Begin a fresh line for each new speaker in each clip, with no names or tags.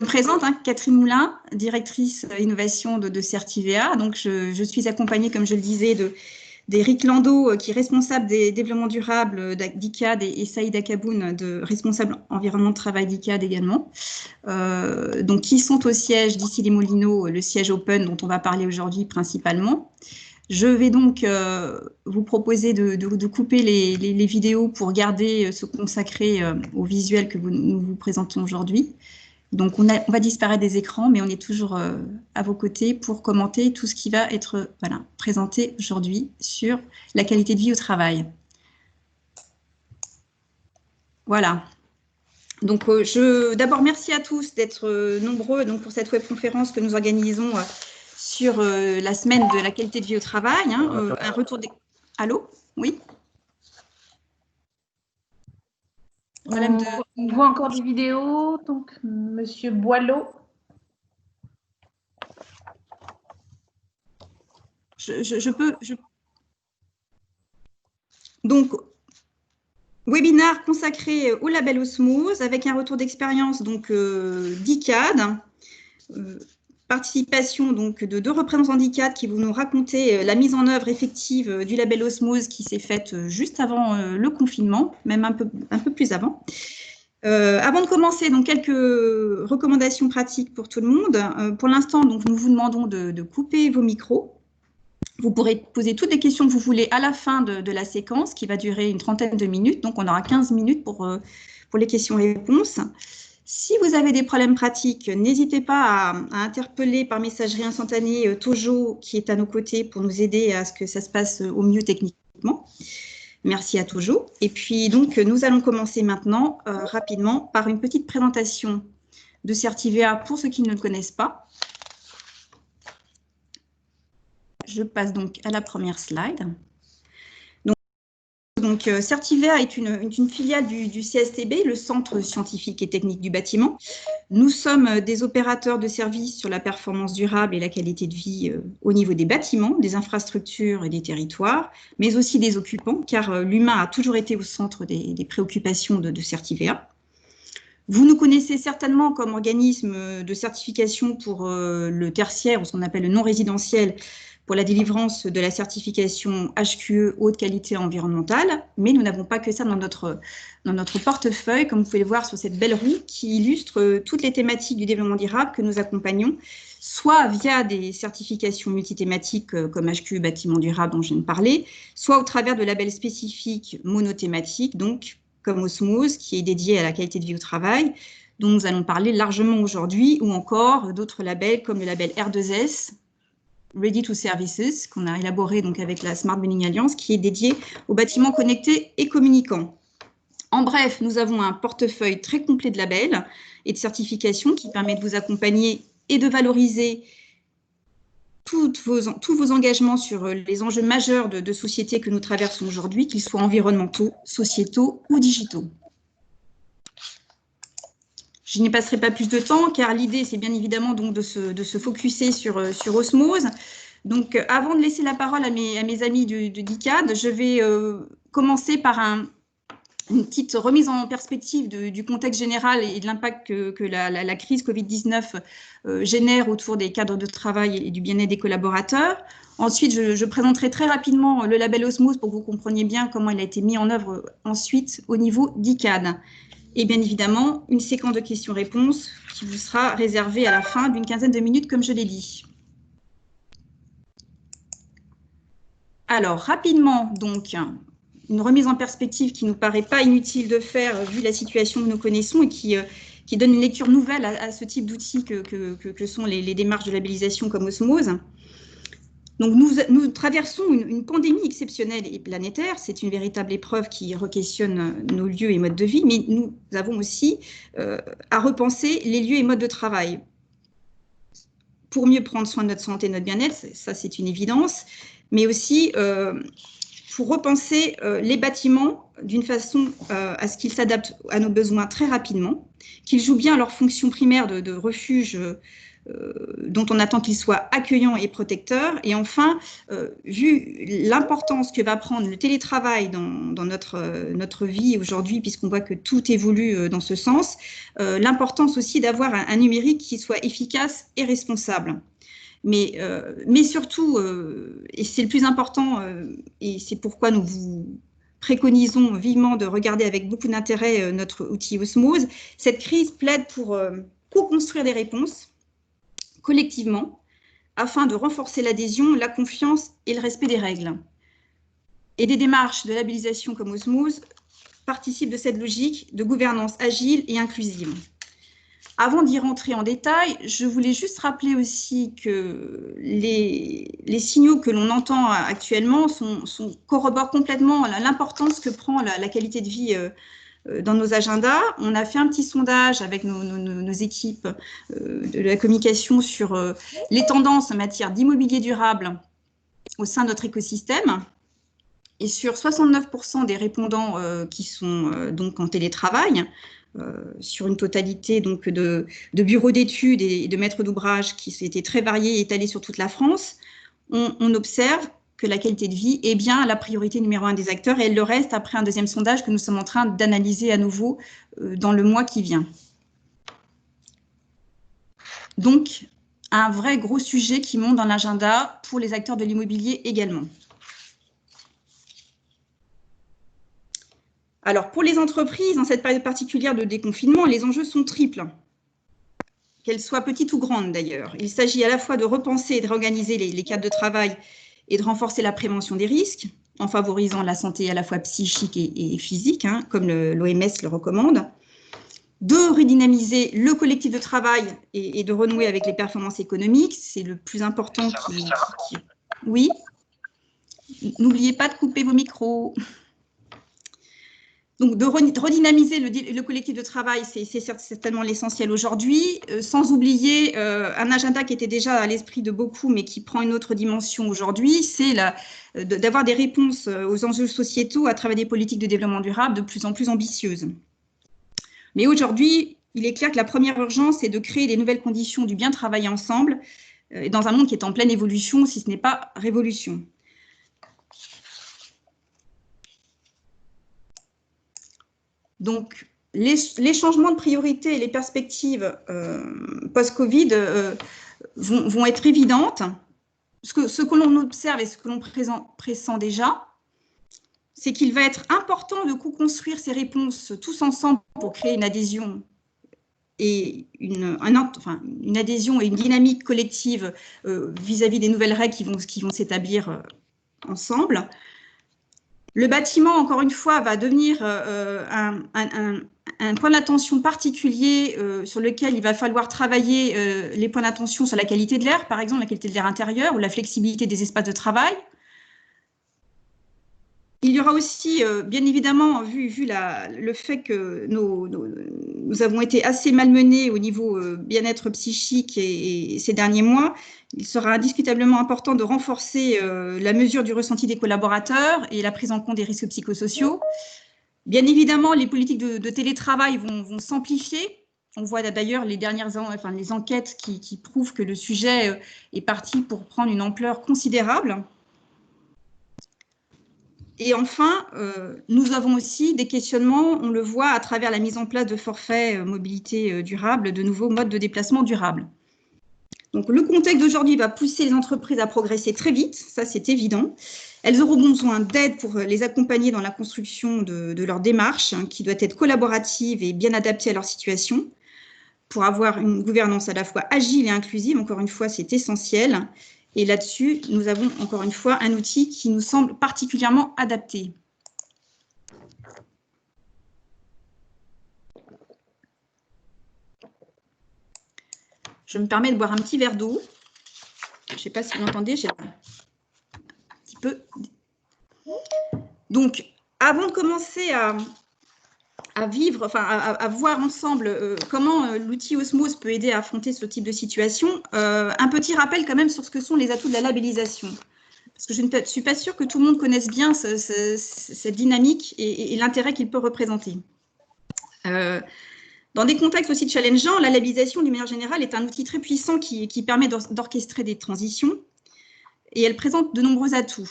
me présente, hein, Catherine Moulin, directrice innovation de Certivea. Donc, je suis accompagnée, comme je le disais, d'Éric Landau, qui est responsable des développements durables d'ICAD, et Saïd Akaboun, responsable environnement de travail d'ICAD également. Donc, qui sont au siège d'Issy-les-Moulineaux, le siège Open dont on va parler aujourd'hui principalement. Je vais donc vous proposer de couper les vidéos pour se consacrer au visuel que nous vous présentons aujourd'hui. Donc, on va disparaître des écrans, mais on est toujours à vos côtés pour commenter tout ce qui va être présenté aujourd'hui sur la qualité de vie au travail. Voilà. Donc, d'abord, merci à tous d'être nombreux pour cette webconférence que nous organisons sur la semaine de la qualité de vie au travail. Un retour des... Allô? Oui?
On voit encore des vidéos, donc Monsieur Boileau.
Donc, webinaire consacré au label Osmose avec un retour d'expérience d'ICAD, participation donc de 2 représentants d'ICAD qui vont nous raconter la mise en œuvre effective du label Osmose qui s'est faite juste avant le confinement, même un peu plus avant. Avant de commencer, donc quelques recommandations pratiques pour tout le monde. Pour l'instant, donc nous vous demandons de couper vos micros. Vous pourrez poser toutes les questions que vous voulez à la fin de la séquence qui va durer une trentaine de minutes. Donc, on aura 15 minutes pour les questions-réponses. Si vous avez des problèmes pratiques, n'hésitez pas à interpeller par messagerie instantanée Tojo qui est à nos côtés pour nous aider à ce que ça se passe au mieux techniquement. Merci à Tojo. Et puis, donc, nous allons commencer maintenant rapidement par une petite présentation de Certivea pour ceux qui ne le connaissent pas. Je passe donc à la première slide. Donc Certivea est une filiale du CSTB, le Centre scientifique et technique du bâtiment. Nous sommes des opérateurs de services sur la performance durable et la qualité de vie au niveau des bâtiments, des infrastructures et des territoires, mais aussi des occupants, car l'humain a toujours été au centre des préoccupations de Certivea. Vous nous connaissez certainement comme organisme de certification pour le tertiaire, ou ce qu'on appelle le non résidentiel, pour la délivrance de la certification HQE haute qualité environnementale, mais nous n'avons pas que ça dans notre portefeuille, comme vous pouvez le voir sur cette belle roue qui illustre toutes les thématiques du développement durable que nous accompagnons, soit via des certifications multithématiques comme HQE bâtiment durable dont je viens de parler, soit au travers de labels spécifiques monothématiques, donc comme Osmose, qui est dédié à la qualité de vie au travail, dont nous allons parler largement aujourd'hui, ou encore d'autres labels comme le label R2S, Ready to Services, qu'on a élaboré donc avec la Smart Building Alliance, qui est dédié aux bâtiments connectés et communicants. En bref, nous avons un portefeuille très complet de labels et de certifications qui permet de vous accompagner et de valoriser tous vos engagements sur les enjeux majeurs de société que nous traversons aujourd'hui, qu'ils soient environnementaux, sociétaux ou digitaux. Je n'y passerai pas plus de temps, car l'idée, c'est bien évidemment donc de se focuser sur Osmose. Donc, avant de laisser la parole à mes amis du DICAD, je vais commencer par une petite remise en perspective du contexte général et de l'impact que la crise Covid-19 génère autour des cadres de travail et du bien-être des collaborateurs. Ensuite, je présenterai très rapidement le label Osmose pour que vous compreniez bien comment il a été mis en œuvre ensuite au niveau d'ICAD. Et bien évidemment, une séquence de questions-réponses qui vous sera réservée à la fin d'une quinzaine de minutes, comme je l'ai dit. Alors, rapidement, donc, une remise en perspective qui ne nous paraît pas inutile de faire vu la situation que nous connaissons et qui donne une lecture nouvelle à ce type d'outils que sont les démarches de labellisation comme Osmose. Donc, nous traversons une pandémie exceptionnelle et planétaire. C'est une véritable épreuve qui re-questionne nos lieux et modes de vie, mais nous avons aussi à repenser les lieux et modes de travail. Pour mieux prendre soin de notre santé et de notre bien-être, ça c'est une évidence, mais aussi pour repenser les bâtiments d'une façon à ce qu'ils s'adaptent à nos besoins très rapidement, qu'ils jouent bien leur fonction primaire de refuge dont on attend qu'il soit accueillant et protecteur. Et enfin, vu l'importance que va prendre le télétravail dans notre vie aujourd'hui, puisqu'on voit que tout évolue dans ce sens, l'importance aussi d'avoir un numérique qui soit efficace et responsable. Mais surtout, et c'est le plus important, et c'est pourquoi nous vous préconisons vivement de regarder avec beaucoup d'intérêt notre outil Osmose, cette crise plaide pour co-construire des réponses collectivement afin de renforcer l'adhésion, la confiance et le respect des règles. Et des démarches de labellisation comme Osmose participent de cette logique de gouvernance agile et inclusive. Avant d'y rentrer en détail, je voulais juste rappeler aussi que les signaux que l'on entend actuellement corroborent complètement l'importance que prend la qualité de vie dans nos agendas. On a fait un petit sondage avec nos équipes de la communication sur les tendances en matière d'immobilier durable au sein de notre écosystème. Et sur 69% des répondants qui sont donc en télétravail, sur une totalité donc, de bureaux d'études et de maîtres d'ouvrage qui étaient très variés et étalés sur toute la France, on observe que la qualité de vie est bien la priorité numéro 1 des acteurs, et elle le reste après un deuxième sondage que nous sommes en train d'analyser à nouveau dans le mois qui vient. Donc, un vrai gros sujet qui monte dans l'agenda pour les acteurs de l'immobilier également. Alors, pour les entreprises, dans cette période particulière de déconfinement, les enjeux sont triples, qu'elles soient petites ou grandes d'ailleurs. Il s'agit à la fois de repenser et de réorganiser les cadres de travail et de renforcer la prévention des risques, en favorisant la santé à la fois psychique et physique, hein, comme l'OMS le recommande. De redynamiser le collectif de travail et de renouer avec les performances économiques, c'est le plus important Oui. N'oubliez pas de couper vos micros. Donc, de redynamiser le collectif de travail, c'est certainement l'essentiel aujourd'hui, sans oublier un agenda qui était déjà à l'esprit de beaucoup, mais qui prend une autre dimension aujourd'hui, c'est d'avoir des réponses aux enjeux sociétaux à travers des politiques de développement durable de plus en plus ambitieuses. Mais aujourd'hui, il est clair que la première urgence est de créer des nouvelles conditions du bien travailler ensemble, dans un monde qui est en pleine évolution, si ce n'est pas révolution. Donc, les changements de priorité et les perspectives post-Covid vont être évidentes. Ce que l'on observe et ce que l'on pressent déjà, c'est qu'il va être important de co-construire ces réponses tous ensemble pour créer une adhésion et une adhésion et une dynamique collective vis-à-vis des nouvelles règles qui vont s'établir ensemble. Le bâtiment, encore une fois, va devenir un point d'attention particulier sur lequel il va falloir travailler les points d'attention sur la qualité de l'air, par exemple la qualité de l'air intérieur ou la flexibilité des espaces de travail. Il y aura aussi, bien évidemment, vu le fait que nous avons été assez malmenés au niveau bien-être psychique et ces derniers mois, il sera indiscutablement important de renforcer la mesure du ressenti des collaborateurs et la prise en compte des risques psychosociaux. Bien évidemment, les politiques de télétravail vont s'amplifier. On voit d'ailleurs les les enquêtes qui prouvent que le sujet est parti pour prendre une ampleur considérable. Et enfin, nous avons aussi des questionnements, on le voit à travers la mise en place de forfaits mobilité durable, de nouveaux modes de déplacement durables. Donc, le contexte d'aujourd'hui va pousser les entreprises à progresser très vite, ça c'est évident. Elles auront besoin d'aide pour les accompagner dans la construction de leur démarche, hein, qui doit être collaborative et bien adaptée à leur situation, pour avoir une gouvernance à la fois agile et inclusive. Encore une fois, c'est essentiel. Et là-dessus, nous avons encore une fois un outil qui nous semble particulièrement adapté. Je me permets de boire un petit verre d'eau. Je ne sais pas si vous m'entendez, j'ai un petit peu. Donc, avant de commencer à voir ensemble comment l'outil Osmose peut aider à affronter ce type de situation, un petit rappel quand même sur ce que sont les atouts de la labellisation. Parce que je ne suis pas sûre que tout le monde connaisse bien cette dynamique et l'intérêt qu'il peut représenter. Dans des contextes aussi challengeants, la labellisation, d'une manière générale, est un outil très puissant qui permet d'orchestrer des transitions et elle présente de nombreux atouts.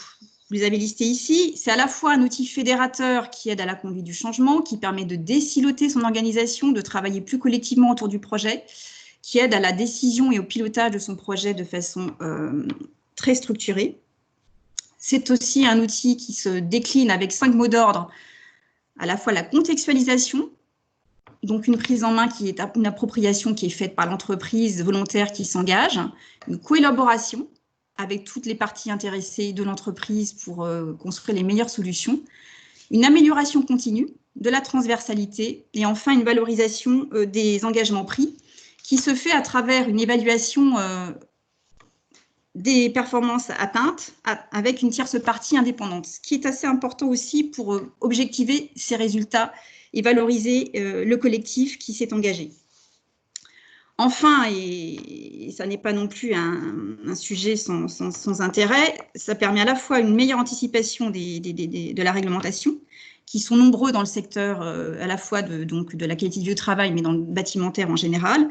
Vous les avez listés ici. C'est à la fois un outil fédérateur qui aide à la conduite du changement, qui permet de désiloter son organisation, de travailler plus collectivement autour du projet, qui aide à la décision et au pilotage de son projet de façon très structurée. C'est aussi un outil qui se décline avec 5 mots d'ordre, à la fois la contextualisation, donc une prise en main qui est une appropriation qui est faite par l'entreprise volontaire qui s'engage, une coélaboration avec toutes les parties intéressées de l'entreprise pour construire les meilleures solutions, une amélioration continue, de la transversalité et enfin une valorisation des engagements pris qui se fait à travers une évaluation des performances atteintes avec une tierce partie indépendante, ce qui est assez important aussi pour objectiver ces résultats et valoriser le collectif qui s'est engagé. Enfin, et ça n'est pas non plus un sujet sans intérêt, ça permet à la fois une meilleure anticipation de la réglementation, qui sont nombreux dans le secteur à la fois de la qualité du travail, mais dans le bâtimentaire en général,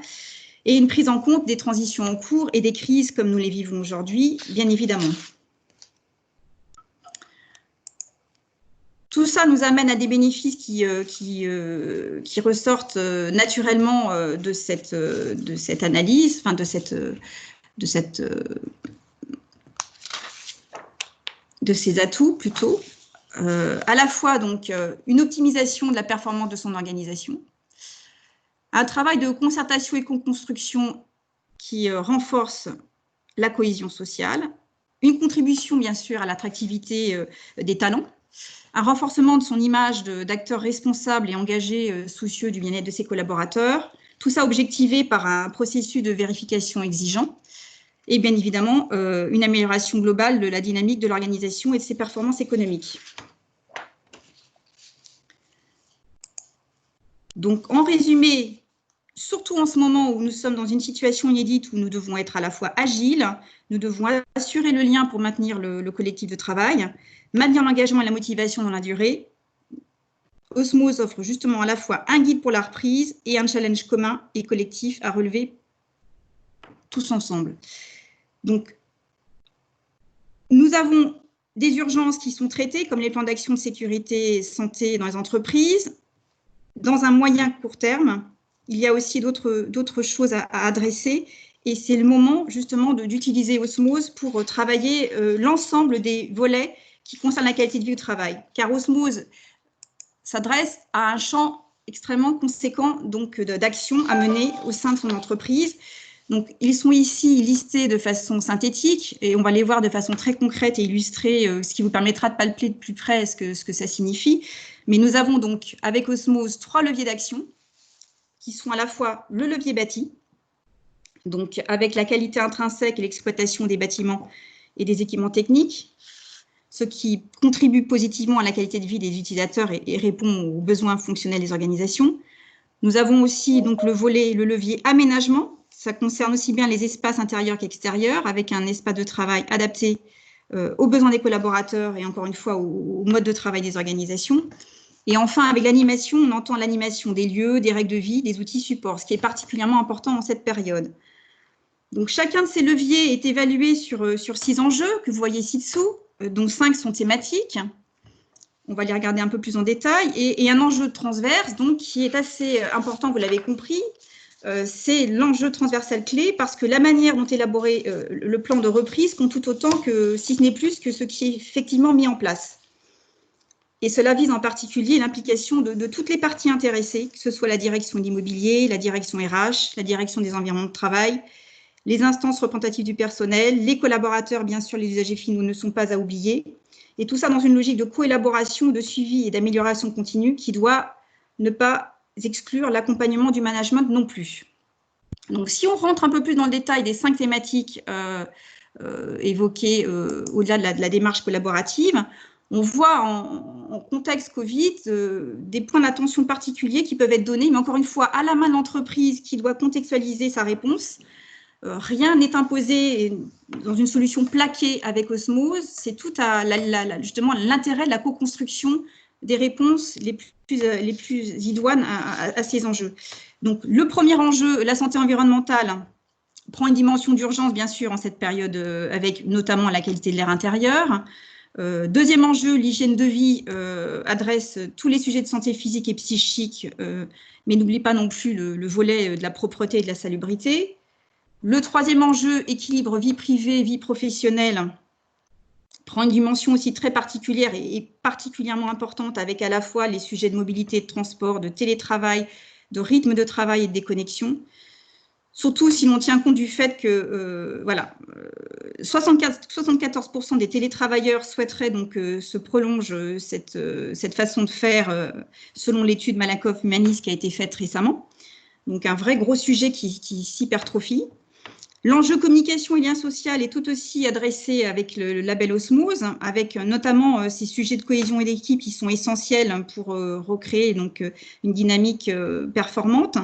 et une prise en compte des transitions en cours et des crises comme nous les vivons aujourd'hui, bien évidemment. Tout ça nous amène à des bénéfices qui ressortent naturellement de cette analyse, enfin de ces atouts plutôt. À la fois donc une optimisation de la performance de son organisation, un travail de concertation et co-construction qui renforce la cohésion sociale, une contribution bien sûr à l'attractivité des talents, un renforcement de son image d'acteur responsable et engagé, soucieux du bien-être de ses collaborateurs, tout ça objectivé par un processus de vérification exigeant, et bien évidemment une amélioration globale de la dynamique de l'organisation et de ses performances économiques. Donc en résumé, surtout en ce moment où nous sommes dans une situation inédite où nous devons être à la fois agiles, nous devons assurer le lien pour maintenir le collectif de travail, maintenir l'engagement et la motivation dans la durée. Osmose offre justement à la fois un guide pour la reprise et un challenge commun et collectif à relever tous ensemble. Donc, nous avons des urgences qui sont traitées, comme les plans d'action de sécurité et santé dans les entreprises. Dans un moyen court terme, il y a aussi d'autres choses à adresser et c'est le moment justement d'utiliser Osmose pour travailler l'ensemble des volets qui concernent la qualité de vie au travail. Car Osmose s'adresse à un champ extrêmement conséquent d'actions à mener au sein de son entreprise. Donc, ils sont ici listés de façon synthétique et on va les voir de façon très concrète et illustrée, ce qui vous permettra de palper de plus près ce que ça signifie. Mais nous avons donc, avec Osmose, 3 leviers d'action qui sont à la fois le levier bâti, donc avec la qualité intrinsèque et l'exploitation des bâtiments et des équipements techniques, ce qui contribue positivement à la qualité de vie des utilisateurs et répond aux besoins fonctionnels des organisations. Nous avons aussi donc le levier aménagement. Ça concerne aussi bien les espaces intérieurs qu'extérieurs, avec un espace de travail adapté aux besoins des collaborateurs et encore une fois au mode de travail des organisations. Et enfin, avec l'animation, on entend l'animation des lieux, des règles de vie, des outils supports, ce qui est particulièrement important en cette période. Donc, chacun de ces leviers est évalué sur 6 enjeux que vous voyez ci-dessous, dont 5 sont thématiques. On va les regarder un peu plus en détail. Et un enjeu transverse, donc, qui est assez important, vous l'avez compris, c'est l'enjeu transversal clé, parce que la manière dont est élaboré le plan de reprise compte tout autant que, si ce n'est plus, que ce qui est effectivement mis en place. Et cela vise en particulier l'implication de toutes les parties intéressées, que ce soit la direction de l'immobilier, la direction RH, la direction des environnements de travail, les instances représentatives du personnel, les collaborateurs, bien sûr, les usagers finaux ne sont pas à oublier. Et tout ça dans une logique de coélaboration, de suivi et d'amélioration continue qui doit ne pas exclure l'accompagnement du management non plus. Donc, si on rentre un peu plus dans le détail des 5 thématiques évoquées au-delà de la démarche collaborative, on voit en contexte Covid des points d'attention particuliers qui peuvent être donnés, mais encore une fois, à la main de l'entreprise qui doit contextualiser sa réponse. Rien n'est imposé dans une solution plaquée avec Osmose, c'est tout justement l'intérêt de la co-construction des réponses les plus idoines à ces enjeux. Donc, le premier enjeu, la santé environnementale, prend une dimension d'urgence, bien sûr, en cette période, avec notamment la qualité de l'air intérieur. Deuxième enjeu, l'hygiène de vie adresse tous les sujets de santé physique et psychique, mais n'oublie pas non plus le volet de la propreté et de la salubrité. Le troisième enjeu, équilibre vie privée, vie professionnelle, prend une dimension aussi très particulière et particulièrement importante avec à la fois les sujets de mobilité, de transport, de télétravail, de rythme de travail et de déconnexion. Surtout si l'on tient compte du fait que 74% des télétravailleurs souhaiteraient donc se prolonge cette façon de faire selon l'étude Malakoff-Humanis qui a été faite récemment. Donc un vrai gros sujet qui s'hypertrophie. L'enjeu communication et lien social est tout aussi adressé avec le label Osmose, avec notamment ces sujets de cohésion et d'équipe qui sont essentiels pour recréer donc une dynamique performante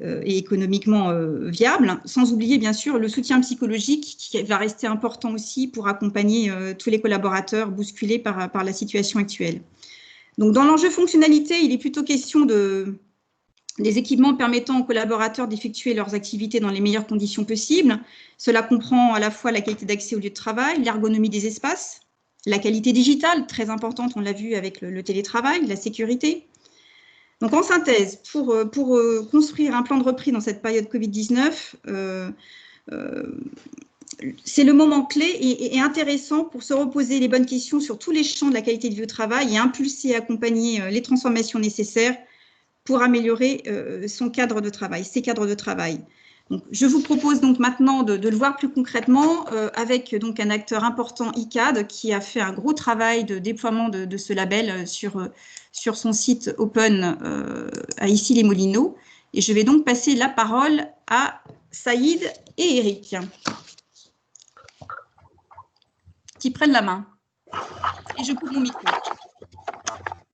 et économiquement viable, sans oublier bien sûr le soutien psychologique qui va rester important aussi pour accompagner tous les collaborateurs bousculés par la situation actuelle. Donc dans l'enjeu fonctionnalité, il est plutôt question des équipements permettant aux collaborateurs d'effectuer leurs activités dans les meilleures conditions possibles. Cela comprend à la fois la qualité d'accès au lieu de travail, l'ergonomie des espaces, la qualité digitale, très importante, on l'a vu avec le télétravail, la sécurité. Donc en synthèse, pour construire un plan de reprise dans cette période Covid-19, c'est le moment clé et intéressant pour se reposer les bonnes questions sur tous les champs de la qualité de vie au travail et impulser et accompagner les transformations nécessaires pour améliorer son cadre de travail, ses cadres de travail. Donc, je vous propose donc maintenant de le voir plus concrètement avec donc un acteur important, ICAD, qui a fait un gros travail de déploiement de ce label sur son site Open à Issy-les-Moulineaux. Et je vais donc passer la parole à Saïd et Eric, qui prennent la main. Et je coupe mon micro.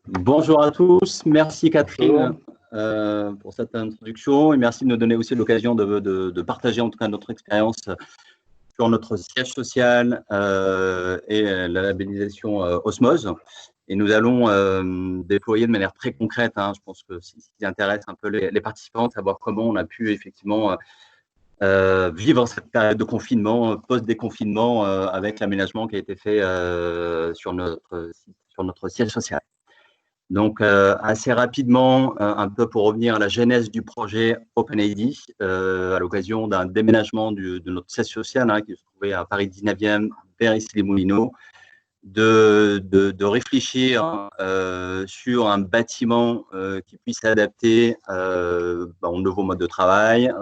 Bonjour à tous, merci Catherine pour cette introduction et merci de nous donner aussi l'occasion de partager en tout cas notre expérience sur notre siège social et la labellisation Osmose. Et nous allons déployer de manière très concrète, je pense que ce qui intéresse un peu les participants, savoir comment on a pu effectivement vivre cette période de confinement, post-déconfinement, avec l'aménagement qui a été fait sur notre siège social. Donc, assez rapidement, un peu pour revenir à la genèse du projet OpenID, à l'occasion d'un déménagement de notre siège social qui se trouvait à Paris 19e vers Issy-les-Moulineaux, de réfléchir sur un bâtiment qui puisse s'adapter au nouveau mode de travail,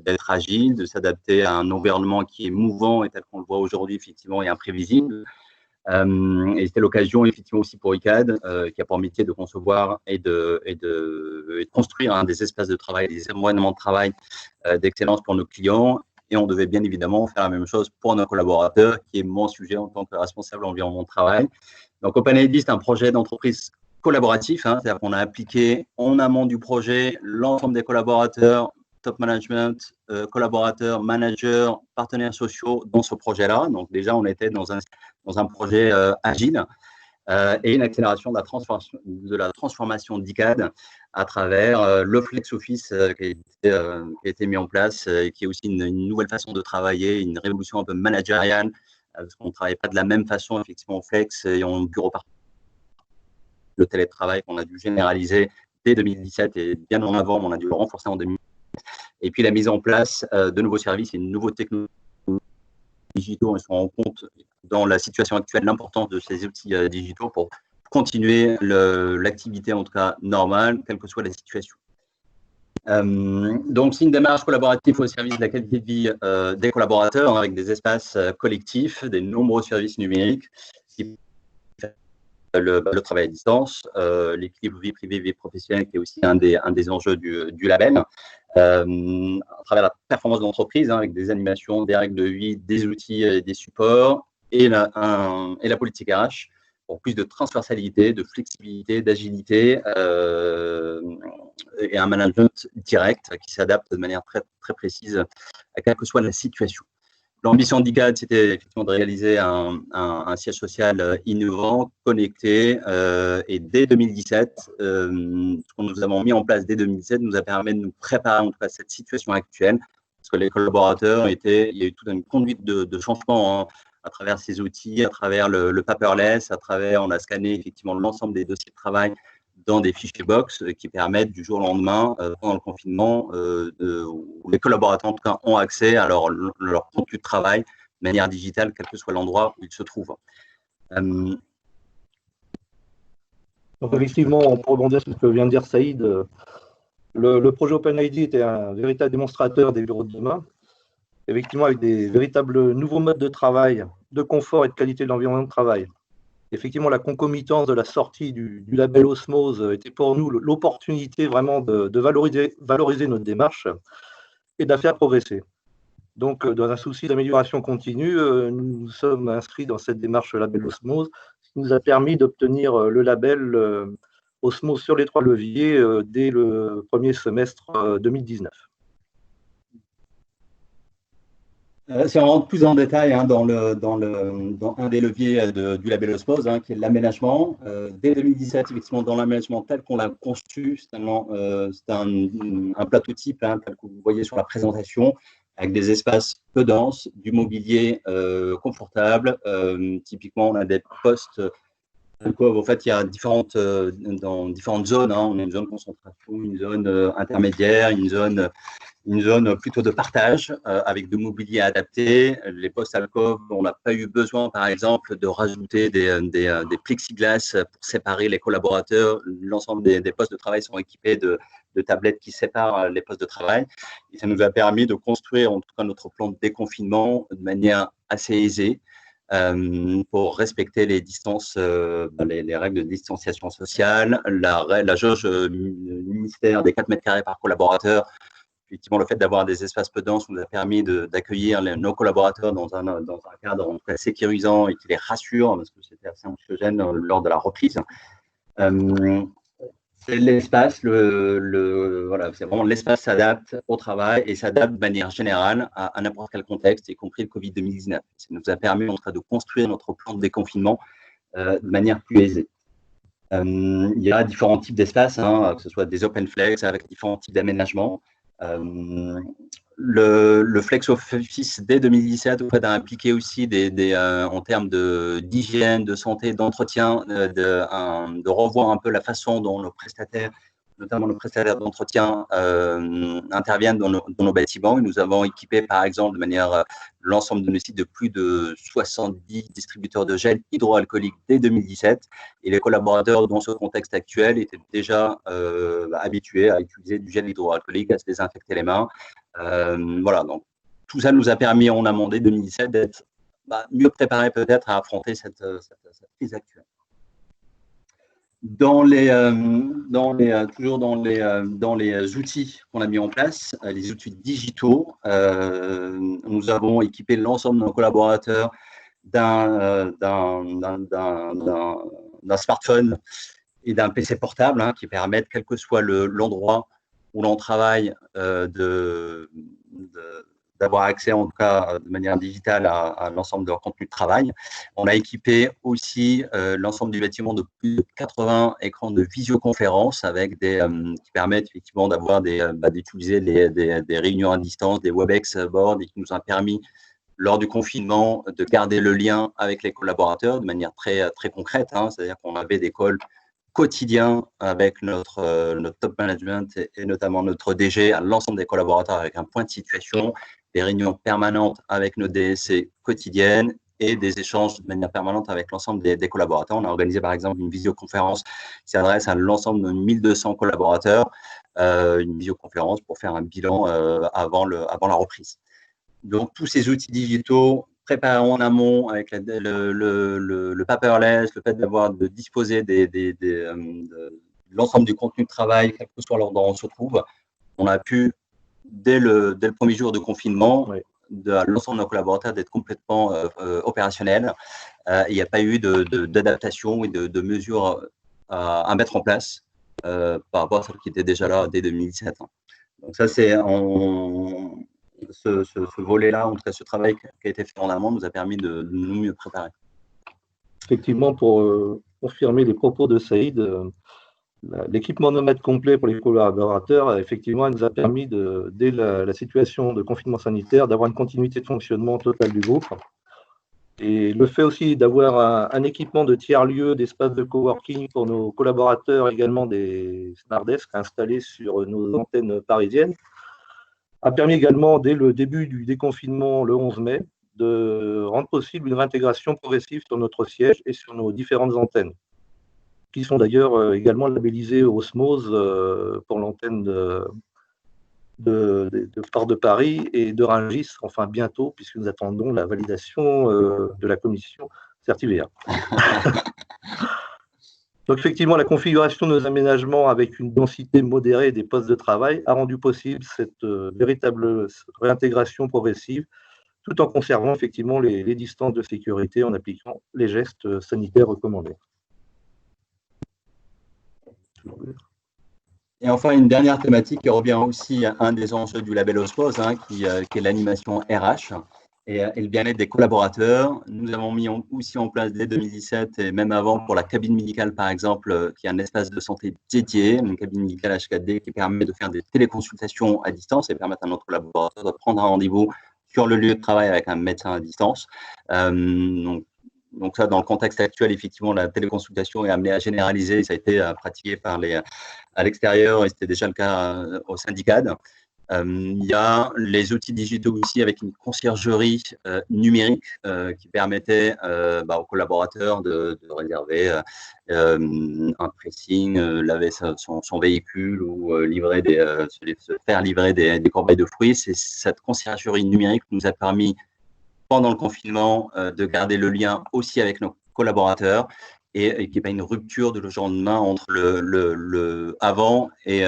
d'être agile, de s'adapter à un environnement qui est mouvant et tel qu'on le voit aujourd'hui, effectivement, et imprévisible. Et c'était l'occasion effectivement aussi pour ICAD qui a pour métier de concevoir et de construire des espaces de travail, des environnements de travail d'excellence pour nos clients. Et on devait bien évidemment faire la même chose pour nos collaborateurs, qui est mon sujet en tant que responsable environnement de travail. Donc OpenID, c'est un projet d'entreprise collaboratif, c'est-à-dire qu'on a impliqué en amont du projet l'ensemble des collaborateurs, top management, collaborateurs, managers, partenaires sociaux dans ce projet-là. Donc déjà, on était dans un projet agile et une accélération de la transformation d'ICAD à travers le Flex Office qui a été mis en place et qui est aussi une nouvelle façon de travailler, une révolution un peu managériale, parce qu'on ne travaille pas de la même façon effectivement en Flex et en bureau par le télétravail qu'on a dû généraliser dès 2017 et bien en avant, on a dû le renforcer en 2017. Et puis la mise en place de nouveaux services et de nouveaux technologies digitaux, on se rend compte dans la situation actuelle l'importance de ces outils digitaux pour continuer l'activité en tout cas normale, quelle que soit la situation. Donc c'est une démarche collaborative au service de la qualité de vie des collaborateurs avec des espaces collectifs, des nombreux services numériques, le travail à distance, l'équilibre vie privée, vie professionnelle qui est aussi un des enjeux du label. À travers la performance de l'entreprise, avec des animations, des règles de vie, des outils et des supports, et la politique RH pour plus de transversalité, de flexibilité, d'agilité et un management direct qui s'adapte de manière très, très précise à quelle que soit la situation. L'ambition d'ICAD, c'était effectivement de réaliser un siège social innovant, connecté, et dès 2017, ce que nous avons mis en place dès 2017 nous a permis de nous préparer en tout cas à cette situation actuelle, parce que les collaborateurs il y a eu toute une conduite de changement, hein, à travers ces outils, à travers le paperless, à travers, on a scanné effectivement l'ensemble des dossiers de travail dans des fichiers box qui permettent du jour au lendemain, pendant le confinement, où les collaborateurs en tout cas ont accès à leur contenu de travail de manière digitale, quel que soit l'endroit où ils se trouvent.
Donc effectivement, pour rebondir sur ce que vient de dire Saïd, le projet OpenID était un véritable démonstrateur des bureaux de demain, effectivement avec des véritables nouveaux modes de travail, de confort et de qualité de l'environnement de travail. Effectivement, la concomitance de la sortie du label Osmose était pour nous l'opportunité vraiment de valoriser notre démarche et de la faire progresser. Donc, dans un souci d'amélioration continue, nous nous sommes inscrits dans cette démarche label Osmose, ce qui nous a permis d'obtenir le label Osmose sur les 3 leviers dès le premier semestre 2019.
Si on rentre plus en détail, hein, dans un des leviers du label Osmose, hein, qui est l'aménagement, dès 2017, effectivement, dans l'aménagement tel qu'on l'a conçu, c'est un plateau type, hein, tel que vous voyez sur la présentation, avec des espaces peu denses, du mobilier confortable. Typiquement, on a des postes. En fait, il y a dans différentes zones, hein. On a une zone concentration, une zone intermédiaire, une zone plutôt de partage, avec de mobilier adapté. Les postes alcôves, on n'a pas eu besoin, par exemple, de rajouter des plexiglas pour séparer les collaborateurs. L'ensemble des postes de travail sont équipés de tablettes qui séparent les postes de travail. Et ça nous a permis de construire, en tout cas, notre plan de déconfinement de manière assez aisée, pour respecter les distances, les règles de distanciation sociale, la jauge ministère des 4 mètres carrés par collaborateur. Effectivement, le fait d'avoir des espaces peu denses nous a permis d'accueillir nos collaborateurs dans un cadre en tout cas sécurisant et qui les rassure, parce que c'était assez anxiogène lors de la reprise. C'est l'espace, voilà, c'est vraiment l'espace s'adapte au travail et s'adapte de manière générale à n'importe quel contexte, y compris le Covid 2019. Ça nous a permis en tout cas de construire notre plan de déconfinement de manière plus aisée. Il y a différents types d'espaces, hein, que ce soit des open flex avec différents types d'aménagements. Le Flex Office dès 2017 a impliqué aussi en termes d'hygiène, de santé, d'entretien, de revoir un peu la façon dont nos prestataires, notamment nos prestataires d'entretien, interviennent dans nos bâtiments. Et nous avons équipé, par exemple, de manière l'ensemble de nos sites de plus de 70 distributeurs de gel hydroalcoolique dès 2017. Et les collaborateurs, dans ce contexte actuel, étaient déjà habitués à utiliser du gel hydroalcoolique, à se désinfecter les mains. Voilà, donc tout ça nous a permis en amont dès 2017 d'être mieux préparés peut-être à affronter cette crise actuelle. Toujours dans les outils qu'on a mis en place, les outils digitaux, nous avons équipé l'ensemble de nos collaborateurs d'un smartphone et d'un PC portable, hein, qui permettent, quel que soit l'endroit où l'on travaille, d'avoir accès en tout cas de manière digitale à l'ensemble de leur contenu de travail. On a équipé aussi l'ensemble du bâtiment de plus de 80 écrans de visioconférence avec qui permettent effectivement d'avoir d'utiliser des réunions à distance, des WebEx boards, et qui nous ont permis lors du confinement de garder le lien avec les collaborateurs de manière très, très concrète, hein. C'est-à-dire qu'on avait des calls quotidien avec notre top management et notamment notre DG à l'ensemble des collaborateurs avec un point de situation, des réunions permanentes avec nos DSC quotidiennes et des échanges de manière permanente avec l'ensemble des collaborateurs. On a organisé par exemple une visioconférence qui s'adresse à l'ensemble de 1200 collaborateurs, une visioconférence pour faire un bilan avant la reprise. Donc tous ces outils digitaux préparés en amont avec le paperless, le fait de disposer de l'ensemble du contenu de travail, quel que soit l'endroit où on se trouve, on a pu, dès le premier jour de confinement,
oui,
de l'ensemble de nos collaborateurs d'être complètement opérationnels. Il n'y a pas eu d'adaptation et de mesures à mettre en place par rapport à celles qui étaient déjà là dès 2017. Donc ça, ce volet-là, en tout cas ce travail qui a été fait en amont, nous a permis de nous mieux préparer.
Effectivement, pour confirmer les propos de Saïd, l'équipement nomade complet pour les collaborateurs, effectivement, nous a permis, dès la situation de confinement sanitaire, d'avoir une continuité de fonctionnement totale du groupe. Et le fait aussi d'avoir un équipement de tiers-lieu, d'espace de coworking pour nos collaborateurs, également des smart desks installés sur nos antennes parisiennes, a permis également, dès le début du déconfinement le 11 mai, de rendre possible une réintégration progressive sur notre siège et sur nos différentes antennes, qui sont d'ailleurs également labellisées Osmose pour l'antenne de Port de Paris et de Rungis, enfin bientôt, puisque nous attendons la validation de la commission CertiVA. Donc effectivement, la configuration de nos aménagements avec une densité modérée des postes de travail a rendu possible cette véritable réintégration progressive, tout en conservant effectivement les distances de sécurité en appliquant les gestes sanitaires recommandés.
Et enfin, une dernière thématique qui revient aussi à un des enjeux du label Osmose, qui est l'animation RH et le bien-être des collaborateurs. Nous avons mis aussi en place dès 2017 et même avant pour la cabine médicale, par exemple, qui est un espace de santé dédié, une cabine médicale H4D qui permet de faire des téléconsultations à distance et permettre à notre collaborateur de prendre un rendez-vous sur le lieu de travail avec un médecin à distance. Donc ça, dans le contexte actuel, effectivement, la téléconsultation est amenée à généraliser. Ça a été pratiqué à l'extérieur et c'était déjà le cas au syndicat. Il y a les outils digitaux aussi avec une conciergerie numérique qui permettait aux collaborateurs de réserver un pressing, laver son véhicule ou se faire livrer des corbeilles de fruits. C'est cette conciergerie numérique qui nous a permis pendant le confinement, de garder le lien aussi avec nos collaborateurs et qu'il n'y ait pas une rupture de le jour au lendemain entre le avant et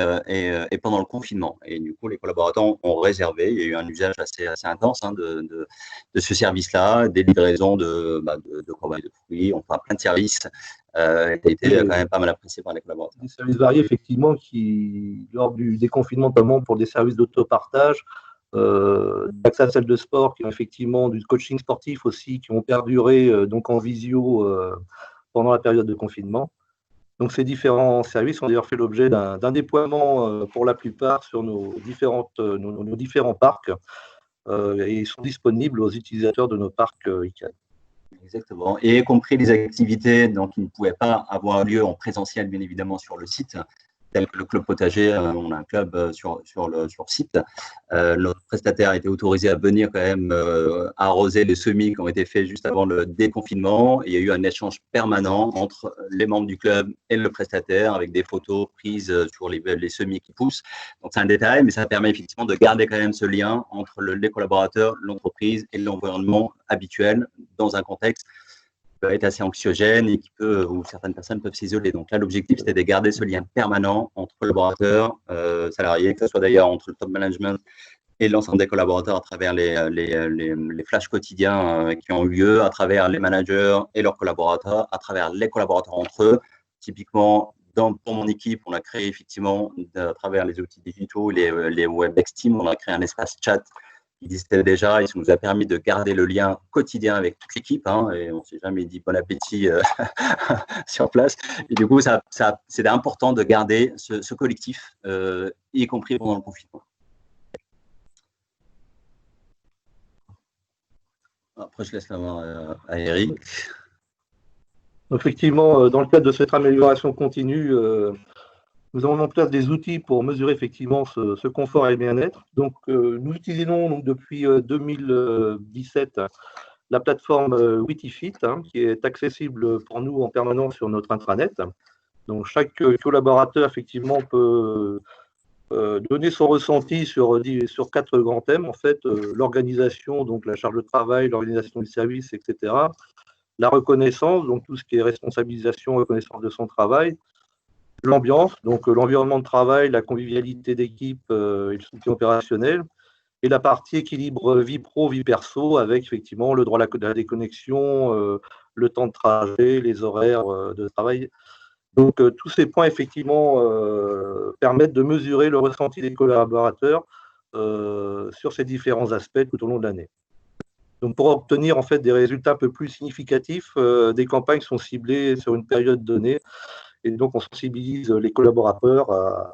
pendant le confinement. Et du coup, les collaborateurs ont réservé. Il y a eu un usage assez intense de ce service-là, des livraisons de corbeilles de fruits, enfin plein de services. Ça a été quand même pas mal apprécié par les collaborateurs.
Des services variés, effectivement, qui, lors du déconfinement, notamment pour des services d'autopartage, d'accès à la salle de sport, qui ont effectivement du coaching sportif aussi, qui ont perduré donc en visio pendant la période de confinement. Donc ces différents services ont d'ailleurs fait l'objet d'un déploiement pour la plupart sur nos différents parcs et ils sont disponibles aux utilisateurs de nos parcs ICANN.
Exactement, et y compris les activités qui ne pouvaient pas avoir lieu en présentiel, bien évidemment, sur le site, tel que le club potager, on a un club sur site. Notre prestataire a été autorisé à venir quand même arroser les semis qui ont été faits juste avant le déconfinement. Et il y a eu un échange permanent entre les membres du club et le prestataire avec des photos prises sur les semis qui poussent. Donc c'est un détail, mais ça permet effectivement de garder quand même ce lien entre les collaborateurs, l'entreprise et l'environnement habituel dans un contexte peut être assez anxiogène et où certaines personnes peuvent s'isoler. Donc là, l'objectif, c'était de garder ce lien permanent entre collaborateurs, salariés, que ce soit d'ailleurs entre le top management et l'ensemble des collaborateurs à travers les flashs quotidiens qui ont eu lieu, à travers les managers et leurs collaborateurs, à travers les collaborateurs entre eux. Typiquement, pour mon équipe, on a créé effectivement, à travers les outils digitaux, les Webex Teams, on a créé un espace chat qui existait déjà et ça nous a permis de garder le lien quotidien avec toute l'équipe et on ne s'est jamais dit bon appétit sur place. Et du coup, c'était important de garder ce collectif, y compris pendant le confinement. Après, je laisse la main à Eric.
Effectivement, dans le cadre de cette amélioration continue, nous avons mis en place des outils pour mesurer effectivement ce confort et le bien-être. Donc, nous utilisons depuis 2017 la plateforme Witifit, qui est accessible pour nous en permanence sur notre intranet. Donc, chaque collaborateur effectivement peut donner son ressenti sur 4 grands thèmes. En fait, l'organisation, donc la charge de travail, l'organisation du service, etc. La reconnaissance, donc tout ce qui est responsabilisation, reconnaissance de son travail. L'ambiance, donc l'environnement de travail, la convivialité d'équipe et le soutien opérationnel, et la partie équilibre vie pro, vie perso, avec effectivement le droit à la déconnexion, le temps de trajet, les horaires de travail. Donc tous ces points effectivement permettent de mesurer le ressenti des collaborateurs sur ces différents aspects tout au long de l'année. Donc, pour obtenir en fait des résultats un peu plus significatifs, des campagnes sont ciblées sur une période donnée, et donc on sensibilise les collaborateurs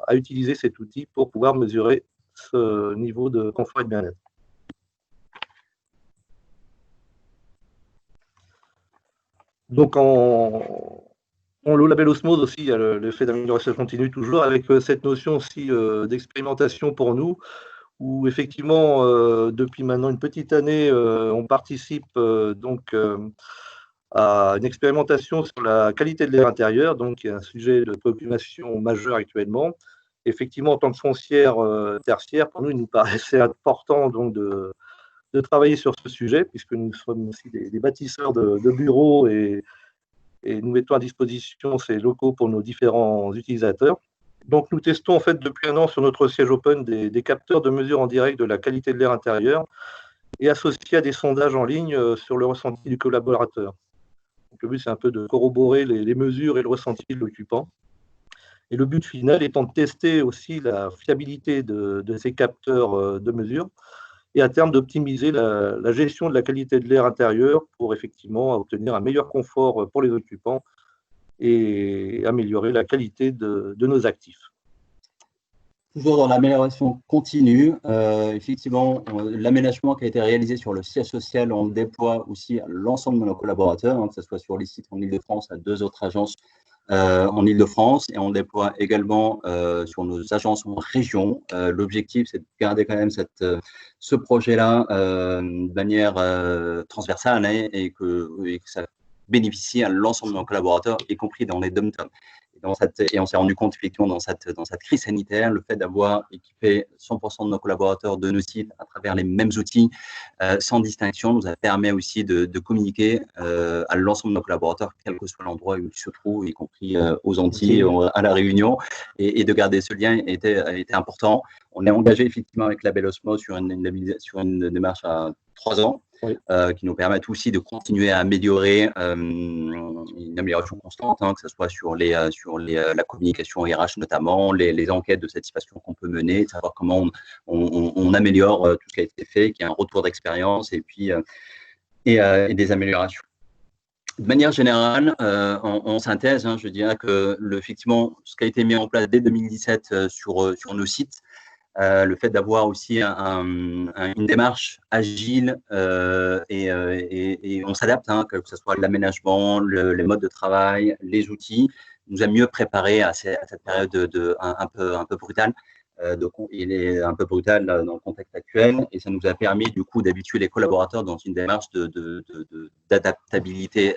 à utiliser cet outil pour pouvoir mesurer ce niveau de confort et de bien-être. Donc, le label Osmose aussi, il y a le fait d'amélioration continue toujours, avec cette notion aussi d'expérimentation pour nous, où effectivement, depuis maintenant une petite année, on participe donc à une expérimentation sur la qualité de l'air intérieur, donc qui est un sujet de préoccupation majeur actuellement. Effectivement, en tant que foncière tertiaire, pour nous, il nous paraissait important donc de travailler sur ce sujet, puisque nous sommes aussi des bâtisseurs de bureaux et nous mettons à disposition ces locaux pour nos différents utilisateurs. Donc, nous testons en fait depuis un an sur notre siège open des capteurs de mesure en direct de la qualité de l'air intérieur et associés à des sondages en ligne sur le ressenti du collaborateur. Donc, le but, c'est un peu de corroborer les mesures et le ressenti de l'occupant. Et le but final étant de tester aussi la fiabilité de ces capteurs de mesure et à terme d'optimiser la gestion de la qualité de l'air intérieur pour effectivement obtenir un meilleur confort pour les occupants et améliorer la qualité de nos actifs.
Toujours dans l'amélioration continue, effectivement, l'aménagement qui a été réalisé sur le siège social, on le déploie aussi à l'ensemble de nos collaborateurs, que ce soit sur les sites en Ile-de-France, à 2 autres agences en Ile-de-France, et on le déploie également sur nos agences en région. L'objectif, c'est de garder quand même ce projet-là de manière transversale et que ça bénéficie à l'ensemble de nos collaborateurs, y compris dans les dom-toms. Et on s'est rendu compte effectivement dans cette crise sanitaire, le fait d'avoir équipé 100% de nos collaborateurs de nos sites à travers les mêmes outils, sans distinction, nous a permis aussi de communiquer à l'ensemble de nos collaborateurs, quel que soit l'endroit où ils se trouvent, y compris aux Antilles, à La Réunion, et de garder ce lien était important. On est engagé effectivement avec Label Osmose sur une démarche à 3 ans. Oui. Qui nous permettent aussi de continuer à améliorer une amélioration constante, que ce soit sur la communication RH notamment, les enquêtes de satisfaction qu'on peut mener, de savoir comment on améliore tout ce qui a été fait, qu'il y ait un retour d'expérience et puis et des améliorations. De manière générale, en synthèse, je dirais que effectivement, ce qui a été mis en place dès 2017 sur nos sites, le fait d'avoir aussi une démarche agile et on s'adapte, que ce soit l'aménagement, les modes de travail, les outils, nous a mieux préparé à cette période un peu brutale. Donc, il est un peu brutal dans le contexte actuel et ça nous a permis du coup d'habituer les collaborateurs dans une démarche d'adaptabilité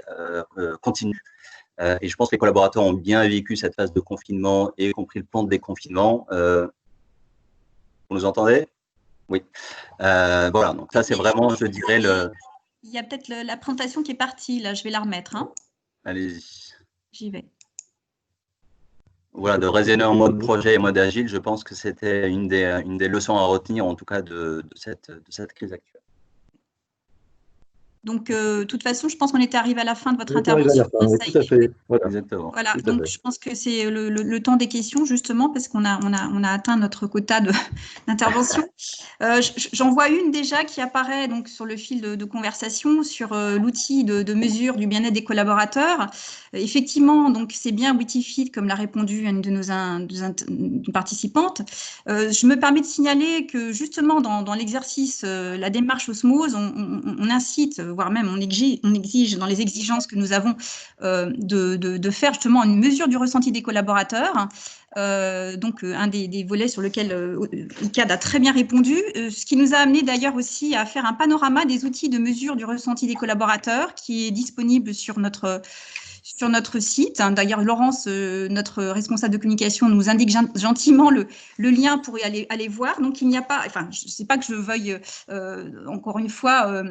continue. Et je pense que les collaborateurs ont bien vécu cette phase de confinement et compris le plan de déconfinement. Vous nous entendez? Oui. Voilà, donc ça c'est vraiment, je dirais,
Il y a peut-être la présentation qui est partie, là, je vais la remettre.
Allez-y.
J'y vais.
Voilà, de raisonner en mode projet et mode agile, je pense que c'était une des leçons à retenir, en tout cas, de cette crise actuelle. Donc, de toute façon, je pense qu'on était arrivé à la fin de votre intervention.
Oui, tout à fait.
Voilà. Exactement.
Voilà, donc je pense que c'est le temps des questions, justement, parce qu'on a atteint notre quota d'intervention. J'en vois une déjà qui apparaît donc, sur le fil de conversation, sur l'outil de mesure du bien-être des collaborateurs. Effectivement, donc c'est bien Witifit, comme l'a répondu une de nos participantes. Je me permets de signaler que, justement, dans l'exercice, la démarche Osmose, on incite, voire même on exige dans les exigences que nous avons de faire justement une mesure du ressenti des collaborateurs. Donc, un des volets sur lequel ICAD a très bien répondu, ce qui nous a amené d'ailleurs aussi à faire un panorama des outils de mesure du ressenti des collaborateurs qui est disponible sur notre site. D'ailleurs, Laurence, notre responsable de communication, nous indique gentiment le lien pour y aller voir. Donc, il n'y a pas, enfin, je ne sais pas que je veuille, encore une fois,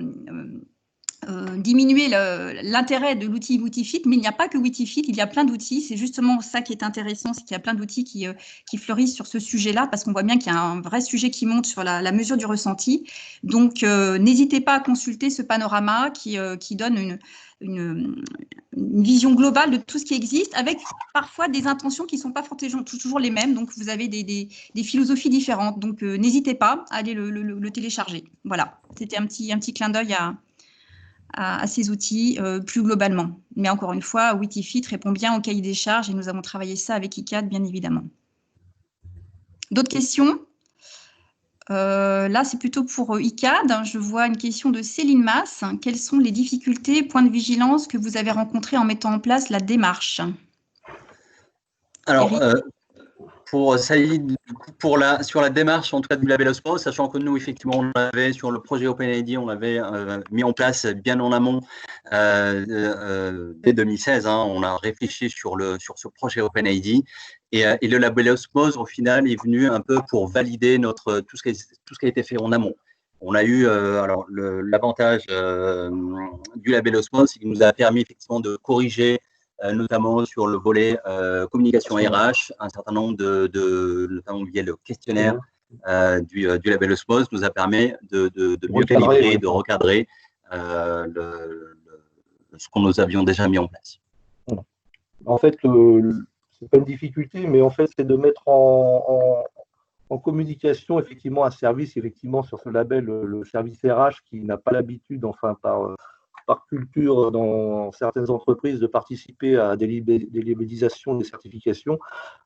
diminuer l'intérêt de l'outil Witifit, mais il n'y a pas que Witifit, il y a plein d'outils. C'est justement ça qui est intéressant, c'est qu'il y a plein d'outils qui fleurissent sur ce sujet-là, parce qu'on voit bien qu'il y a un vrai sujet qui monte sur la mesure du ressenti. Donc, n'hésitez pas à consulter ce panorama qui donne une vision globale de tout ce qui existe, avec parfois des intentions qui ne sont pas forcément toujours les mêmes. Donc, vous avez des philosophies différentes. Donc, n'hésitez pas à aller le télécharger. Voilà, c'était un petit clin d'œil à ces outils plus globalement. Mais encore une fois, Witifit répond bien au cahier des charges et nous avons travaillé ça avec ICAD, bien évidemment. D'autres questions? Là, c'est plutôt pour ICAD. Je vois une question de Céline Masse. Quelles sont les difficultés, points de vigilance que vous avez rencontrés en mettant en place la démarche?
Alors, pour Saïd, sur la démarche, en tout cas du label Osmose, sachant que nous, effectivement, on l'avait sur le projet OpenID, on l'avait mis en place bien en amont dès 2016. Hein, on a réfléchi sur ce projet OpenID et le label Osmose, au final, est venu un peu pour valider tout ce qui a été fait en amont. On a eu alors l'avantage du label Osmose, il nous a permis effectivement de corriger notamment sur le volet communication RH, un certain nombre notamment via le questionnaire du label Osmose, nous a permis de mieux calibrer, de recadrer ce que nous avions déjà mis en place.
En fait, c'est pas une difficulté, mais en fait, c'est de mettre en communication effectivement un service effectivement sur ce label, le service RH qui n'a pas l'habitude, enfin par culture dans certaines entreprises de participer à des labellisations, des certifications.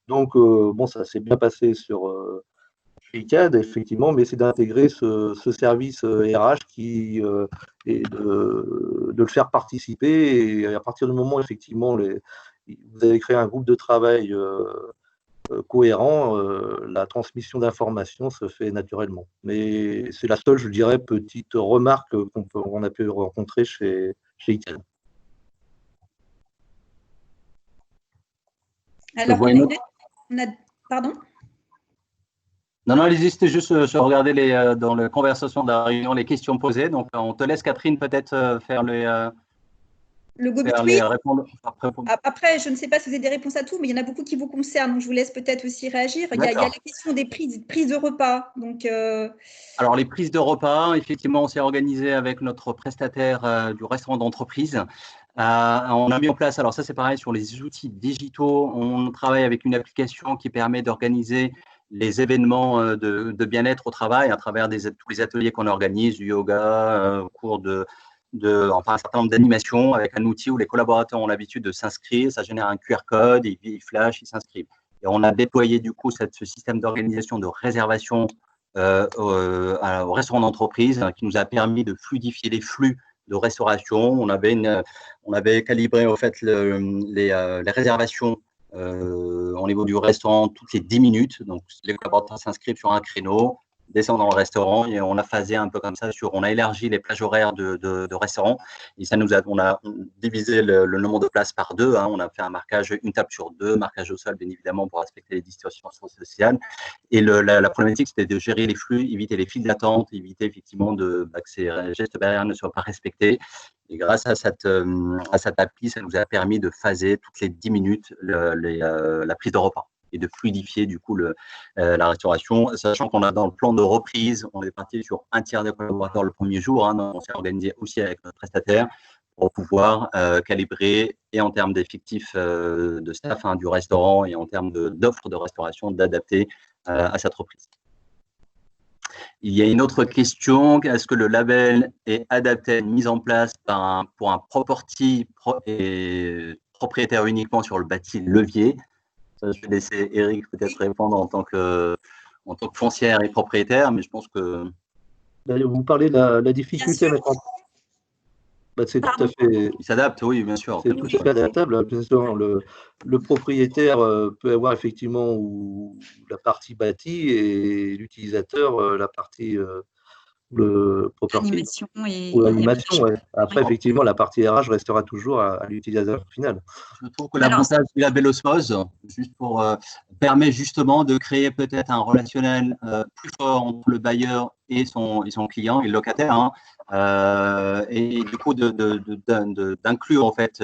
Donc, bon, ça s'est bien passé sur ICAD, effectivement, mais c'est d'intégrer ce service RH et de le faire participer. Et à partir du moment, effectivement, vous avez créé un groupe de travail cohérent, la transmission d'informations se fait naturellement. Mais c'est la seule, je dirais, petite remarque qu'on a pu rencontrer chez ICAD.
Alors, pardon?
Non, allez-y, c'était juste regarder dans la conversation de la réunion les questions posées. Donc, on te laisse, Catherine, peut-être faire
le GoBetween. Après, je ne sais pas si vous avez des réponses à tout, mais il y en a beaucoup qui vous concernent. Donc, je vous laisse peut-être aussi réagir. Il y a la question des prises de repas. Donc,
alors, les prises de repas, effectivement, on s'est organisé avec notre prestataire du restaurant d'entreprise. On a mis en place, alors ça c'est pareil, sur les outils digitaux, on travaille avec une application qui permet d'organiser les événements de bien-être au travail à travers tous les ateliers qu'on organise, du yoga, cours enfin un certain nombre d'animations avec un outil où les collaborateurs ont l'habitude de s'inscrire, ça génère un QR code, ils flashent, ils s'inscrivent. Et on a déployé du coup ce système d'organisation de réservation au restaurant d'entreprise qui nous a permis de fluidifier les flux de restauration. On avait calibré en fait les réservations au niveau du restaurant toutes les 10 minutes. Donc, les collaborateurs s'inscrivent sur un créneau, descendent dans le restaurant et on a phasé un peu comme ça on a élargi les plages horaires de restaurants et ça on a divisé le nombre de places par 2. Hein. On a fait un marquage, une table sur 2, marquage au sol, bien évidemment, pour respecter les distanciations sociales. Et la problématique, c'était de gérer les flux, éviter les files d'attente, éviter effectivement que ces gestes barrières ne soient pas respectés. Et grâce à cette appli, ça nous a permis de phaser toutes les 10 minutes la prise de repas et de fluidifier du coup la restauration, sachant qu'on a dans le plan de reprise, on est parti sur un tiers des collaborateurs le premier jour. Hein, donc on s'est organisé aussi avec notre prestataire pour pouvoir calibrer et en termes d'effectifs de staff du restaurant et en termes d'offres de restauration, d'adapter à cette reprise. Il y a une autre question, est-ce que le label est adapté, mis en place pour un property et propriétaire uniquement sur le bâti levier? Ça, je vais laisser Eric peut-être répondre en tant que foncière et propriétaire, mais je pense que…
Vous parlez de la difficulté à mettre en… c'est tout à fait…
Il s'adapte, oui, bien sûr.
C'est tout à fait adaptable. Le propriétaire peut avoir effectivement la partie bâtie et l'utilisateur la partie le property
animation
ou l'animation. Ouais. Après, effectivement, la partie RH restera toujours à l'utilisateur final.
Je trouve que l'avantage du label Osmose, juste pour permet justement de créer peut-être un relationnel plus fort entre le bailleur et son client et le locataire, hein, et du coup d'inclure en fait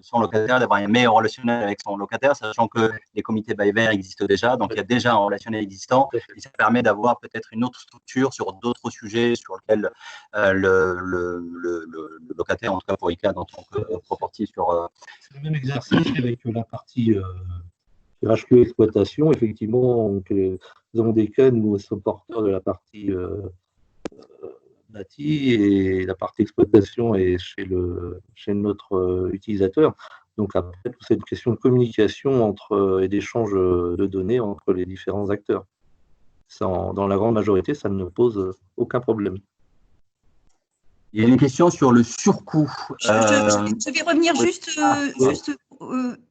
son locataire, d'avoir un meilleur relationnel avec son locataire, sachant que les comités bail-vert existent déjà, donc il y a déjà un relationnel existant et ça permet d'avoir peut-être une autre structure sur d'autres sujets sur lesquels le locataire, en tout cas pour ICAD en tant que property sur…
C'est le même exercice avec la partie HQ exploitation. Effectivement, dans des cas, nous sommes porteurs de la partie bâti et la partie exploitation est chez notre utilisateur. Donc après, c'est une question de communication et d'échange de données entre les différents acteurs. Dans la grande majorité, ça ne pose aucun problème.
Il y a une question sur le surcoût.
Je vais revenir juste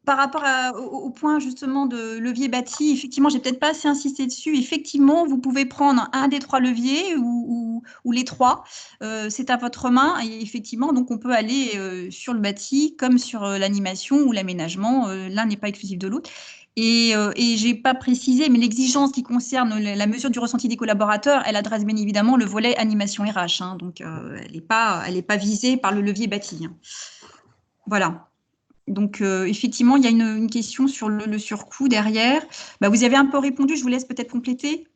par rapport au point justement de levier bâti. Effectivement, j'ai peut-être pas assez insisté dessus. Effectivement, vous pouvez prendre un des 3 leviers ou les 3. C'est à votre main. Et effectivement, donc on peut aller sur le bâti comme sur l'animation ou l'aménagement. L'un n'est pas exclusif de l'autre. Et je n'ai pas précisé, mais l'exigence qui concerne la mesure du ressenti des collaborateurs, elle adresse bien évidemment le volet animation RH. Hein, donc, elle n'est pas visée par le levier bâti. Hein. Voilà. Donc, effectivement, il y a une question sur le surcoût derrière. Bah, vous avez un peu répondu, je vous laisse peut-être compléter.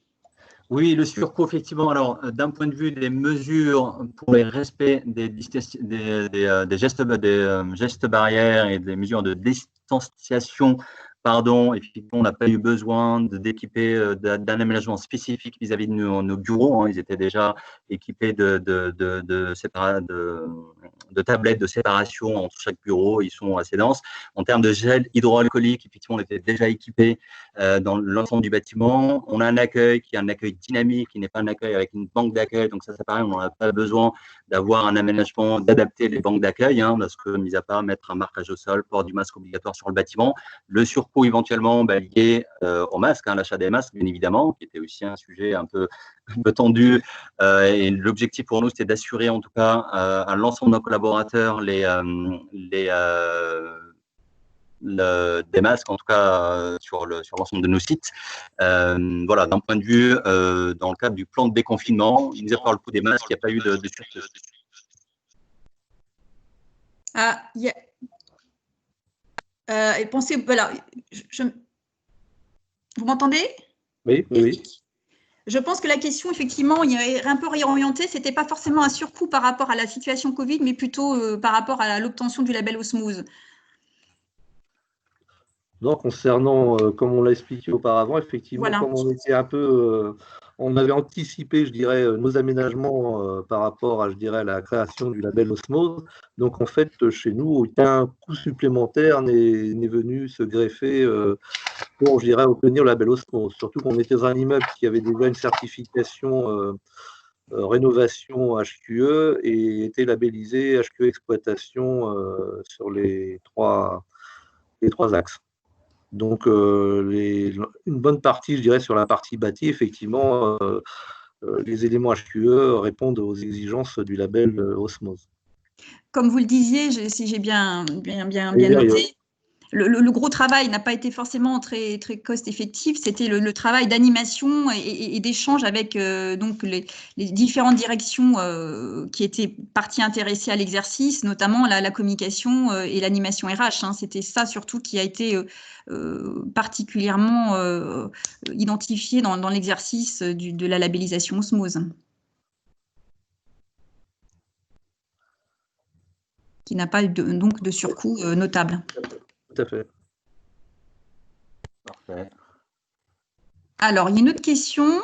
Oui, le surcoût, effectivement. Alors, d'un point de vue des mesures pour les respects des gestes barrières et des mesures de distanciation, effectivement, on n'a pas eu besoin d'équiper d'un aménagement spécifique vis-à-vis de nos bureaux. Hein. Ils étaient déjà équipés de tablettes de séparation entre chaque bureau. Ils sont assez denses. En termes de gel hydroalcoolique, effectivement, on était déjà équipés dans l'ensemble du bâtiment. On a un accueil qui est un accueil dynamique, qui n'est pas un accueil avec une banque d'accueil. Donc ça, c'est pareil, on n'a pas besoin d'avoir un aménagement, d'adapter les banques d'accueil, hein, parce que, mis à part mettre un marquage au sol, port du masque obligatoire sur le bâtiment, le surcoût éventuellement lié au masque, hein, l'achat des masques, bien évidemment, qui était aussi un sujet un peu tendu. Et l'objectif pour nous, c'était d'assurer en tout cas à l'ensemble de nos collaborateurs des masques, en tout cas sur l'ensemble de nos sites. Voilà, d'un point de vue, dans le cadre du plan de déconfinement, mis à part le coût des masques, il n'y a pas eu de surcoût.
Ah, pensez, voilà, vous m'entendez?
Oui, oui.
Je pense que la question, effectivement, il est un peu réorientée. Ce n'était pas forcément un surcoût par rapport à la situation Covid, mais plutôt par rapport à l'obtention du label Osmose.
Non, concernant, comme on l'a expliqué auparavant, effectivement, voilà. Comme on était un peu, on avait anticipé, je dirais, nos aménagements par rapport à, je dirais, la création du label Osmose. Donc, en fait, chez nous, aucun coût supplémentaire n'est venu se greffer pour, je dirais, obtenir le label Osmose. Surtout qu'on était dans un immeuble qui avait déjà une certification rénovation HQE et était labellisé HQE exploitation sur les trois axes. Donc, une bonne partie, je dirais, sur la partie bâtie, effectivement, les éléments HQE répondent aux exigences du label Osmose.
Comme vous le disiez, si j'ai bien noté, le gros travail n'a pas été forcément très cost-effectif, c'était le travail d'animation et d'échange avec donc les différentes directions qui étaient parties intéressées à l'exercice, notamment la communication et l'animation RH. Hein. C'était ça surtout qui a été particulièrement identifié dans l'exercice de la labellisation Osmose. Qui n'a pas donc de surcoût notable.
Tout à fait.
Parfait.
Alors, il y a une autre question.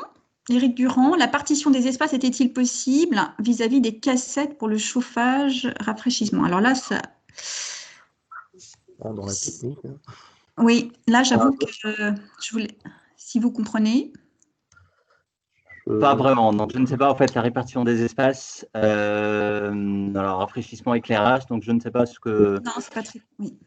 Éric Durand, la partition des espaces était-il possible vis-à-vis des cassettes pour le chauffage, rafraîchissement? Alors là, ça…
Dans la technique. Hein.
Oui, là, j'avoue que je voulais… Si vous comprenez.
Pas vraiment, donc je ne sais pas en fait la répartition des espaces, alors rafraîchissement, éclairage, donc je ne sais pas ce que…
Non, c'est pas très… Oui.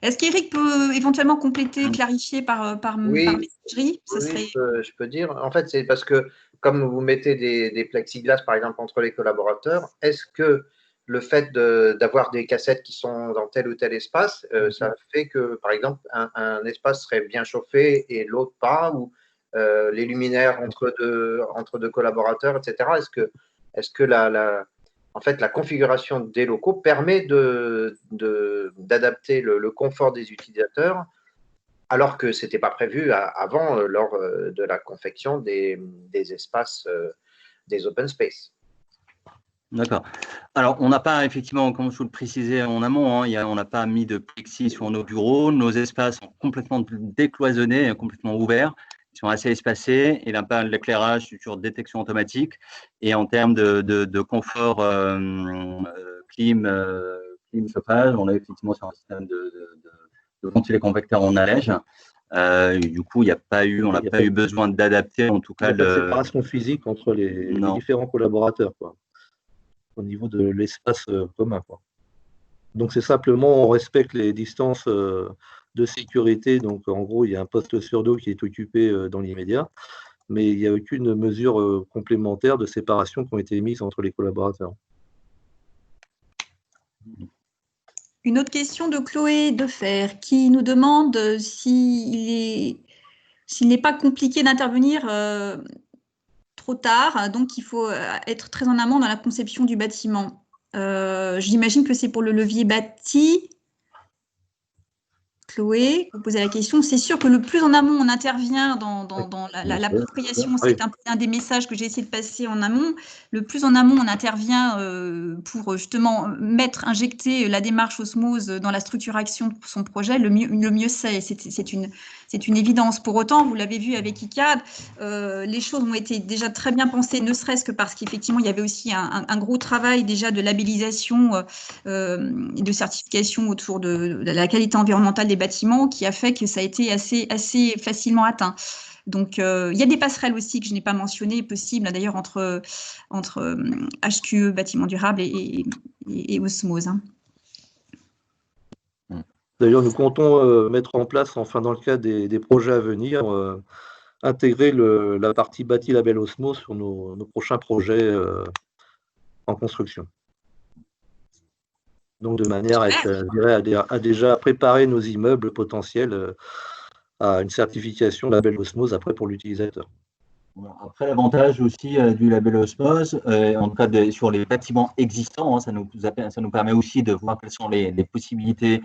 Est-ce qu'Éric peut éventuellement compléter, clarifier par messagerie?
Ça serait… je peux dire. En fait, c'est parce que comme vous mettez des plexiglas, par exemple, entre les collaborateurs, est-ce que le fait d'avoir des cassettes qui sont dans tel ou tel espace, ça fait que, par exemple, un espace serait bien chauffé et l'autre pas, ou les luminaires entre deux collaborateurs, etc. Est-ce que en fait, la configuration des locaux permet d'adapter le confort des utilisateurs, alors que ce n'était pas prévu avant, lors de la confection des espaces, des open space.
D'accord. Alors, on n'a pas, effectivement, comme je vous le précisais en amont, hein, on n'a pas mis de plexi sur nos bureaux. Nos espaces sont complètement décloisonnés, complètement ouverts. Ils sont assez espacés. Et là, l'éclairage sur détection automatique. Et en termes de confort clim, chauffage, on est effectivement sur un système de ventiler convecteur en allège. Du coup, on n'a pas eu besoin d'adapter, en tout cas,
il n'y a pas de séparation physique entre les différents collaborateurs, quoi, au niveau de l'espace commun, quoi. Donc, c'est simplement, on respecte les distances de sécurité. Donc, en gros, il y a un poste sur deux qui est occupé dans l'immédiat, mais il n'y a aucune mesure complémentaire de séparation qui ont été mises entre les collaborateurs.
Une autre question de Chloé Defer qui nous demande s'il n'est pas compliqué d'intervenir trop tard, donc il faut être très en amont dans la conception du bâtiment. J'imagine que c'est pour le levier bâti. Chloé, vous posez la question. C'est sûr que le plus en amont on intervient dans l'appropriation, c'est un des messages que j'ai essayé de passer en amont. Le plus en amont on intervient pour justement injecter la démarche osmose dans la structuration de son projet, le mieux c'est. C'est une évidence. Pour autant, vous l'avez vu avec ICAD, les choses ont été déjà très bien pensées, ne serait-ce que parce qu'effectivement, il y avait aussi un gros travail déjà de labellisation et de certification autour de la qualité environnementale des bâtiments qui a fait que ça a été assez facilement atteint. Donc, il y a des passerelles aussi que je n'ai pas mentionnées, possibles d'ailleurs entre HQE, bâtiment durable, et osmose. Hein.
D'ailleurs, nous comptons mettre en place, enfin dans le cadre des projets à venir, intégrer la partie bâti label Osmose sur nos prochains projets en construction. Donc, de manière à déjà préparer nos immeubles potentiels à une certification label Osmose après pour l'utilisateur.
Après, l'avantage aussi du label Osmose, en tout cas sur les bâtiments existants, hein, ça nous permet aussi de voir quelles sont les possibilités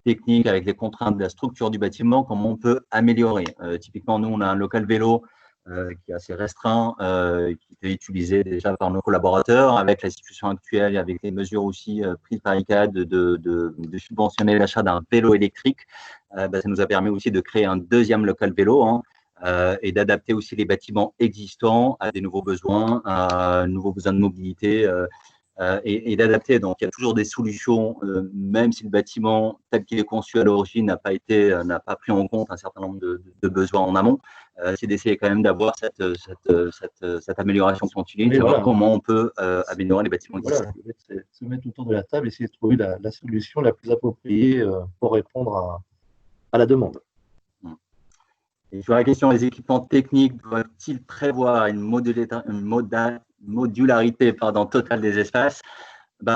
techniques avec les contraintes de la structure du bâtiment, comment on peut améliorer. Typiquement, nous, on a un local vélo qui est assez restreint, qui est utilisé déjà par nos collaborateurs. Avec la situation actuelle, avec les mesures aussi prises par ICAD de subventionner l'achat d'un vélo électrique, ça nous a permis aussi de créer un deuxième local vélo, hein, et d'adapter aussi les bâtiments existants à des nouveaux besoins de mobilité, et d'adapter. Donc, il y a toujours des solutions, même si le bâtiment tel qu'il est conçu à l'origine n'a pas pris en compte un certain nombre de besoins en amont. C'est d'essayer quand même d'avoir cette amélioration continue, de savoir comment on peut améliorer les bâtiments existants.
Voilà, se mettre autour de la table, essayer de trouver la solution la plus appropriée pour répondre à la demande.
Et sur la question des équipements techniques, doivent-ils prévoir une modularité totale des espaces?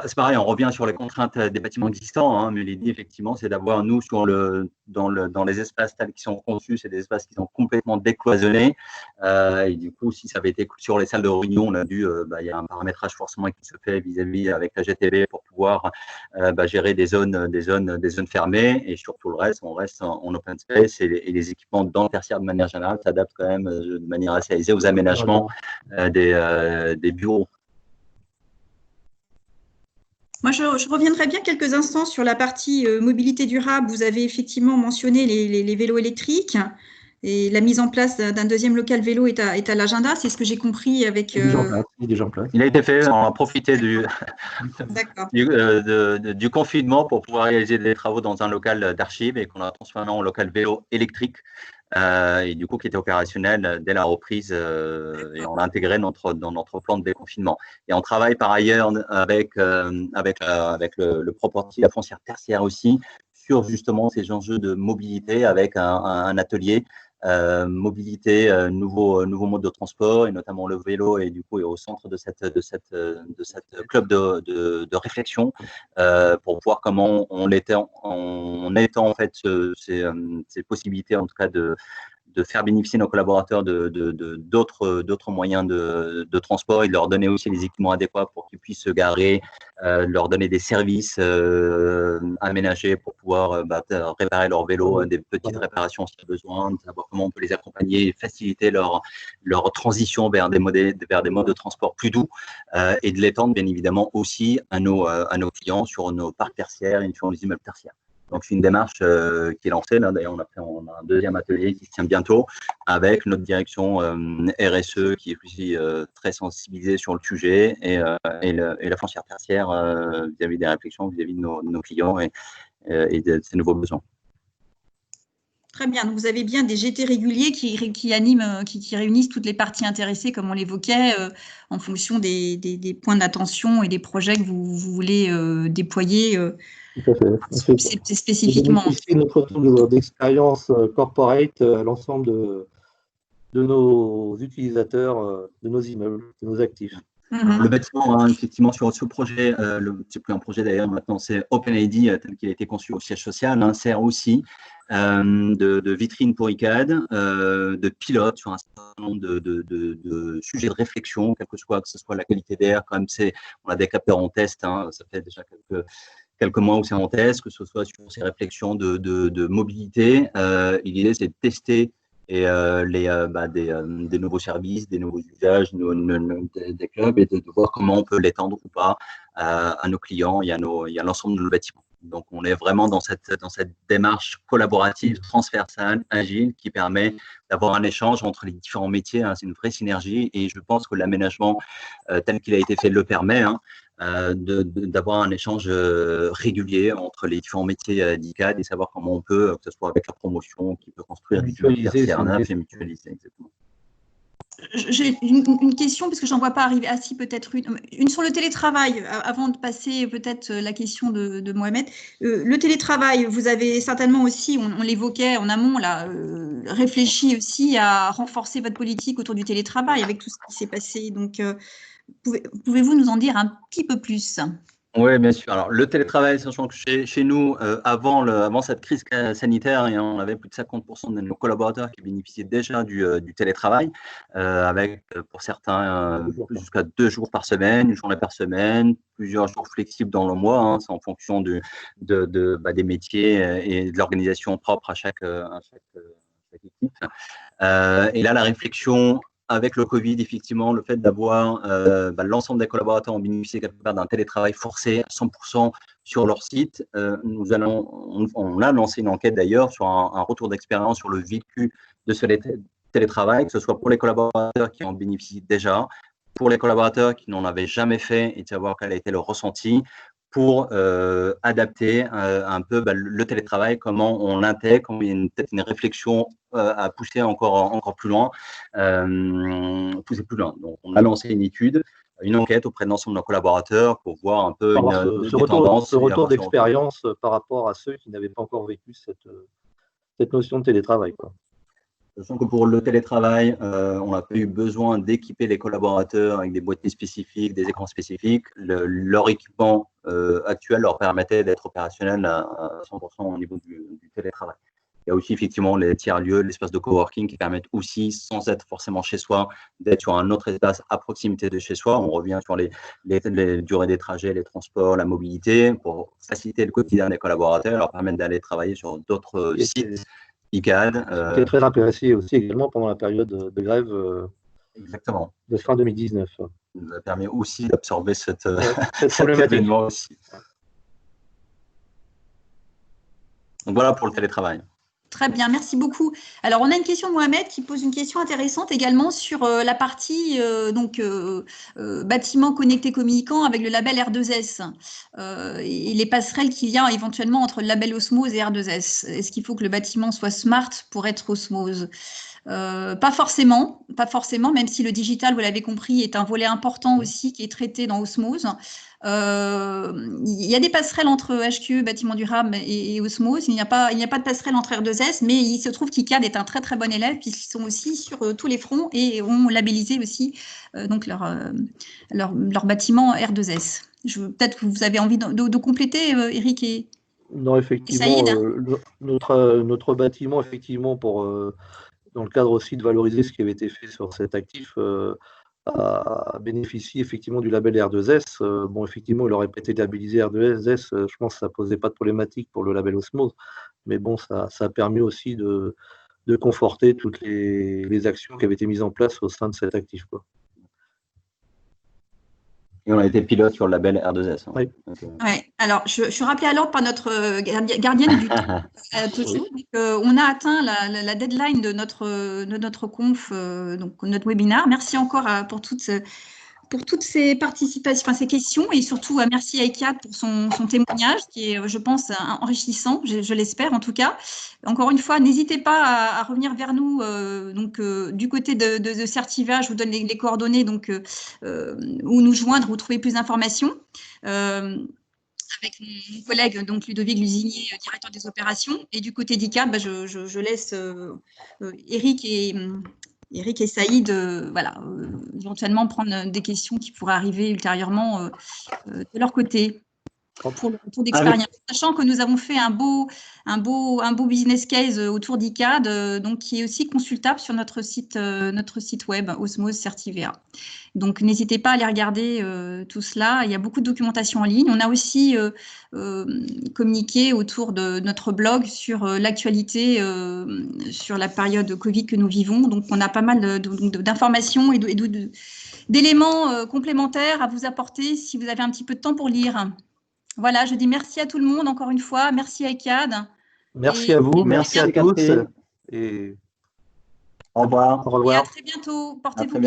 C'est pareil, on revient sur les contraintes des bâtiments existants, hein, mais l'idée, effectivement, c'est d'avoir, nous, dans les espaces tels qu'ils sont conçus, c'est des espaces qui sont complètement décloisonnés. Et du coup, si ça avait été sur les salles de réunion, on a vu, il y a un paramétrage forcément qui se fait vis-à-vis avec la GTB pour pouvoir gérer des zones fermées. Et sur tout le reste, on reste en open space, et les équipements dans le tertiaire, de manière générale, s'adaptent quand même de manière assez aisée aux aménagements des bureaux.
Moi, je reviendrai bien quelques instants sur la partie mobilité durable. Vous avez effectivement mentionné les vélos électriques et la mise en place d'un deuxième local vélo est à l'agenda. C'est ce que j'ai compris avec…
Il est déjà en place.
Il a été fait, on a profité du confinement pour pouvoir réaliser des travaux dans un local d'archives et qu'on a transformé en local vélo électrique. Et du coup qui était opérationnel dès la reprise, et on l'a intégré dans notre plan de déconfinement. Et on travaille par ailleurs avec le property, la foncière tertiaire aussi, sur justement ces enjeux de mobilité avec un atelier mobilité, nouveaux modes de transport, et notamment le vélo, et du coup est au centre de cette club de réflexion pour voir comment on étend en fait ces possibilités, en tout cas de faire bénéficier nos collaborateurs d'autres moyens de transport, et de leur donner aussi les équipements adéquats pour qu'ils puissent se garer, leur donner des services aménagés pour pouvoir réparer leur vélo, des petites réparations s'il y a besoin, de savoir comment on peut les accompagner et faciliter leur transition vers des modes de transport plus doux, et de l'étendre bien évidemment aussi à nos clients sur nos parcs tertiaires et sur les immeubles tertiaires. Donc, c'est une démarche qui est lancée. Là, d'ailleurs, on a un deuxième atelier qui se tient bientôt avec notre direction RSE qui est aussi très sensibilisée sur le sujet, et la foncière tertiaire vis-à-vis des réflexions, vis-à-vis de nos clients et de ces nouveaux besoins.
Très bien. Donc, vous avez bien des GT réguliers qui animent, qui réunissent toutes les parties intéressées, comme on l'évoquait, en fonction des points d'attention et des projets que vous voulez déployer spécifiquement.
C'est notre retour d'expérience corporate à l'ensemble de nos utilisateurs, de nos immeubles, de nos actifs.
Le bâtiment, hein, effectivement, sur ce projet, c'est plus un projet d'ailleurs, maintenant c'est OpenID, tel qu'il a été conçu au siège social, hein, sert aussi de vitrine pour ICAD, de pilote sur un certain nombre de sujets de réflexion, quel que ce soit la qualité d'air, comme on a des capteurs en test, hein, ça fait déjà quelques mois où c'est en test, que ce soit sur ces réflexions de mobilité. L'idée, c'est de tester des nouveaux services, des nouveaux usages des clubs, et de voir comment on peut l'étendre ou pas à nos clients et à l'ensemble de nos bâtiments. Donc, on est vraiment dans cette démarche collaborative, transversale, agile, qui permet d'avoir un échange entre les différents métiers, hein. C'est une vraie synergie, et je pense que l'aménagement tel qu'il a été fait le permet, hein, d'avoir un échange régulier entre les différents métiers d'ICAD, et savoir comment on peut, que ce soit avec la promotion, qui peut construire des tertiaires neufs et mutualiser. Exactement.
J'ai une question, parce que j'en vois pas arriver. Ah si, peut-être une sur le télétravail, avant de passer peut-être la question de Mohamed. Le télétravail, vous avez certainement aussi, on l'évoquait en amont, là, réfléchi aussi à renforcer votre politique autour du télétravail avec tout ce qui s'est passé. Donc, pouvez-vous nous en dire un petit peu plus ?
Oui, bien sûr. Alors, le télétravail, sachant que chez nous, avant cette crise sanitaire, on avait plus de 50% de nos collaborateurs qui bénéficiaient déjà du télétravail, avec pour certains jusqu'à 2 jours par semaine, 1 journée par semaine, plusieurs jours flexibles dans le mois, hein, c'est en fonction des métiers et de l'organisation propre à chaque équipe. Et là, la réflexion avec le Covid, effectivement, le fait d'avoir l'ensemble des collaborateurs ont bénéficié quelque part d'un télétravail forcé à 100% sur leur site. On a lancé une enquête d'ailleurs sur un retour d'expérience sur le vécu de ce télétravail, que ce soit pour les collaborateurs qui en bénéficient déjà, pour les collaborateurs qui n'en avaient jamais fait, et de savoir quel a été leur ressenti, pour adapter un peu le télétravail, comment on l'intègre, comment il y a peut-être une réflexion à pousser encore plus loin. Donc, on a lancé une enquête auprès de l'ensemble de nos collaborateurs pour voir un peu
ce retour d'expérience par rapport à ceux qui n'avaient pas encore vécu cette notion de télétravail, quoi.
Sachant que pour le télétravail, on n'a pas eu besoin d'équiper les collaborateurs avec des boîtiers spécifiques, des écrans spécifiques. Leur équipement actuel leur permettait d'être opérationnel à 100% au niveau du télétravail. Il y a aussi effectivement les tiers-lieux, l'espace de coworking qui permettent aussi, sans être forcément chez soi, d'être sur un autre espace à proximité de chez soi. On revient sur les durées des trajets, les transports, la mobilité, pour faciliter le quotidien des collaborateurs, leur permettre d'aller travailler sur d'autres sites ICAD.
C'était très apprécié aussi également pendant la période de grève
exactement.
De fin 2019.
Ça nous a permis aussi d'absorber cet
événement
aussi. Donc voilà pour le télétravail.
Très bien, merci beaucoup. Alors, on a une question de Mohamed qui pose une question intéressante également sur la partie bâtiment connecté communicant avec le label R2S et les passerelles qu'il y a éventuellement entre le label Osmose et R2S. Est-ce qu'il faut que le bâtiment soit smart pour être Osmose ? Pas forcément, même si le digital, vous l'avez compris, est un volet important aussi qui est traité dans Osmose. Il y a des passerelles entre HQE, bâtiment durable et Osmose. Il n'y a pas de passerelle entre R2S, mais il se trouve qu'ICAD est un très très bon élève puisqu'ils sont aussi sur tous les fronts et ont labellisé aussi donc leur bâtiment R2S. Peut-être que vous avez envie de compléter, Eric et
Non, effectivement, notre bâtiment, effectivement, dans le cadre aussi de valoriser ce qui avait été fait sur cet actif, a bénéficié effectivement du label R2S. Bon, effectivement, il aurait pas été labellisé R2S, je pense que ça ne posait pas de problématique pour le label Osmose, mais bon, ça a permis aussi de conforter toutes les actions qui avaient été mises en place au sein de cet actif, quoi.
Et on a été pilote sur le label R2S. Hein.
Oui.
Ouais. Alors, je suis rappelée à l'ordre par notre gardienne du temps. On a atteint la deadline de notre conf, donc notre webinaire. Merci encore pour toutes ces participations, ces questions, et surtout merci à ICAD pour son témoignage qui est, je pense, enrichissant, je l'espère en tout cas. Encore une fois, n'hésitez pas à revenir vers nous du côté de Certiva. Je vous donne les coordonnées où nous joindre, vous trouvez plus d'informations. Avec mon collègue Ludovic Lusinier, directeur des opérations, et du côté d'ICAD, je laisse Eric et Saïd, éventuellement prendre des questions qui pourraient arriver ultérieurement de leur côté pour le retour d'expérience. Sachant que nous avons fait un beau business case autour d'ICAD, qui est aussi consultable sur notre site web Osmose Certivea. Donc, n'hésitez pas à aller regarder tout cela. Il y a beaucoup de documentation en ligne. On a aussi communiqué autour de notre blog sur l'actualité, sur la période Covid que nous vivons. Donc, on a pas mal d'informations et d'éléments complémentaires à vous apporter si vous avez un petit peu de temps pour lire. Voilà, je dis merci à tout le monde encore une fois. Merci à ICAD.
Merci à vous, merci à tous.
Au revoir.
Au revoir.
Et à très bientôt. Portez-vous bien.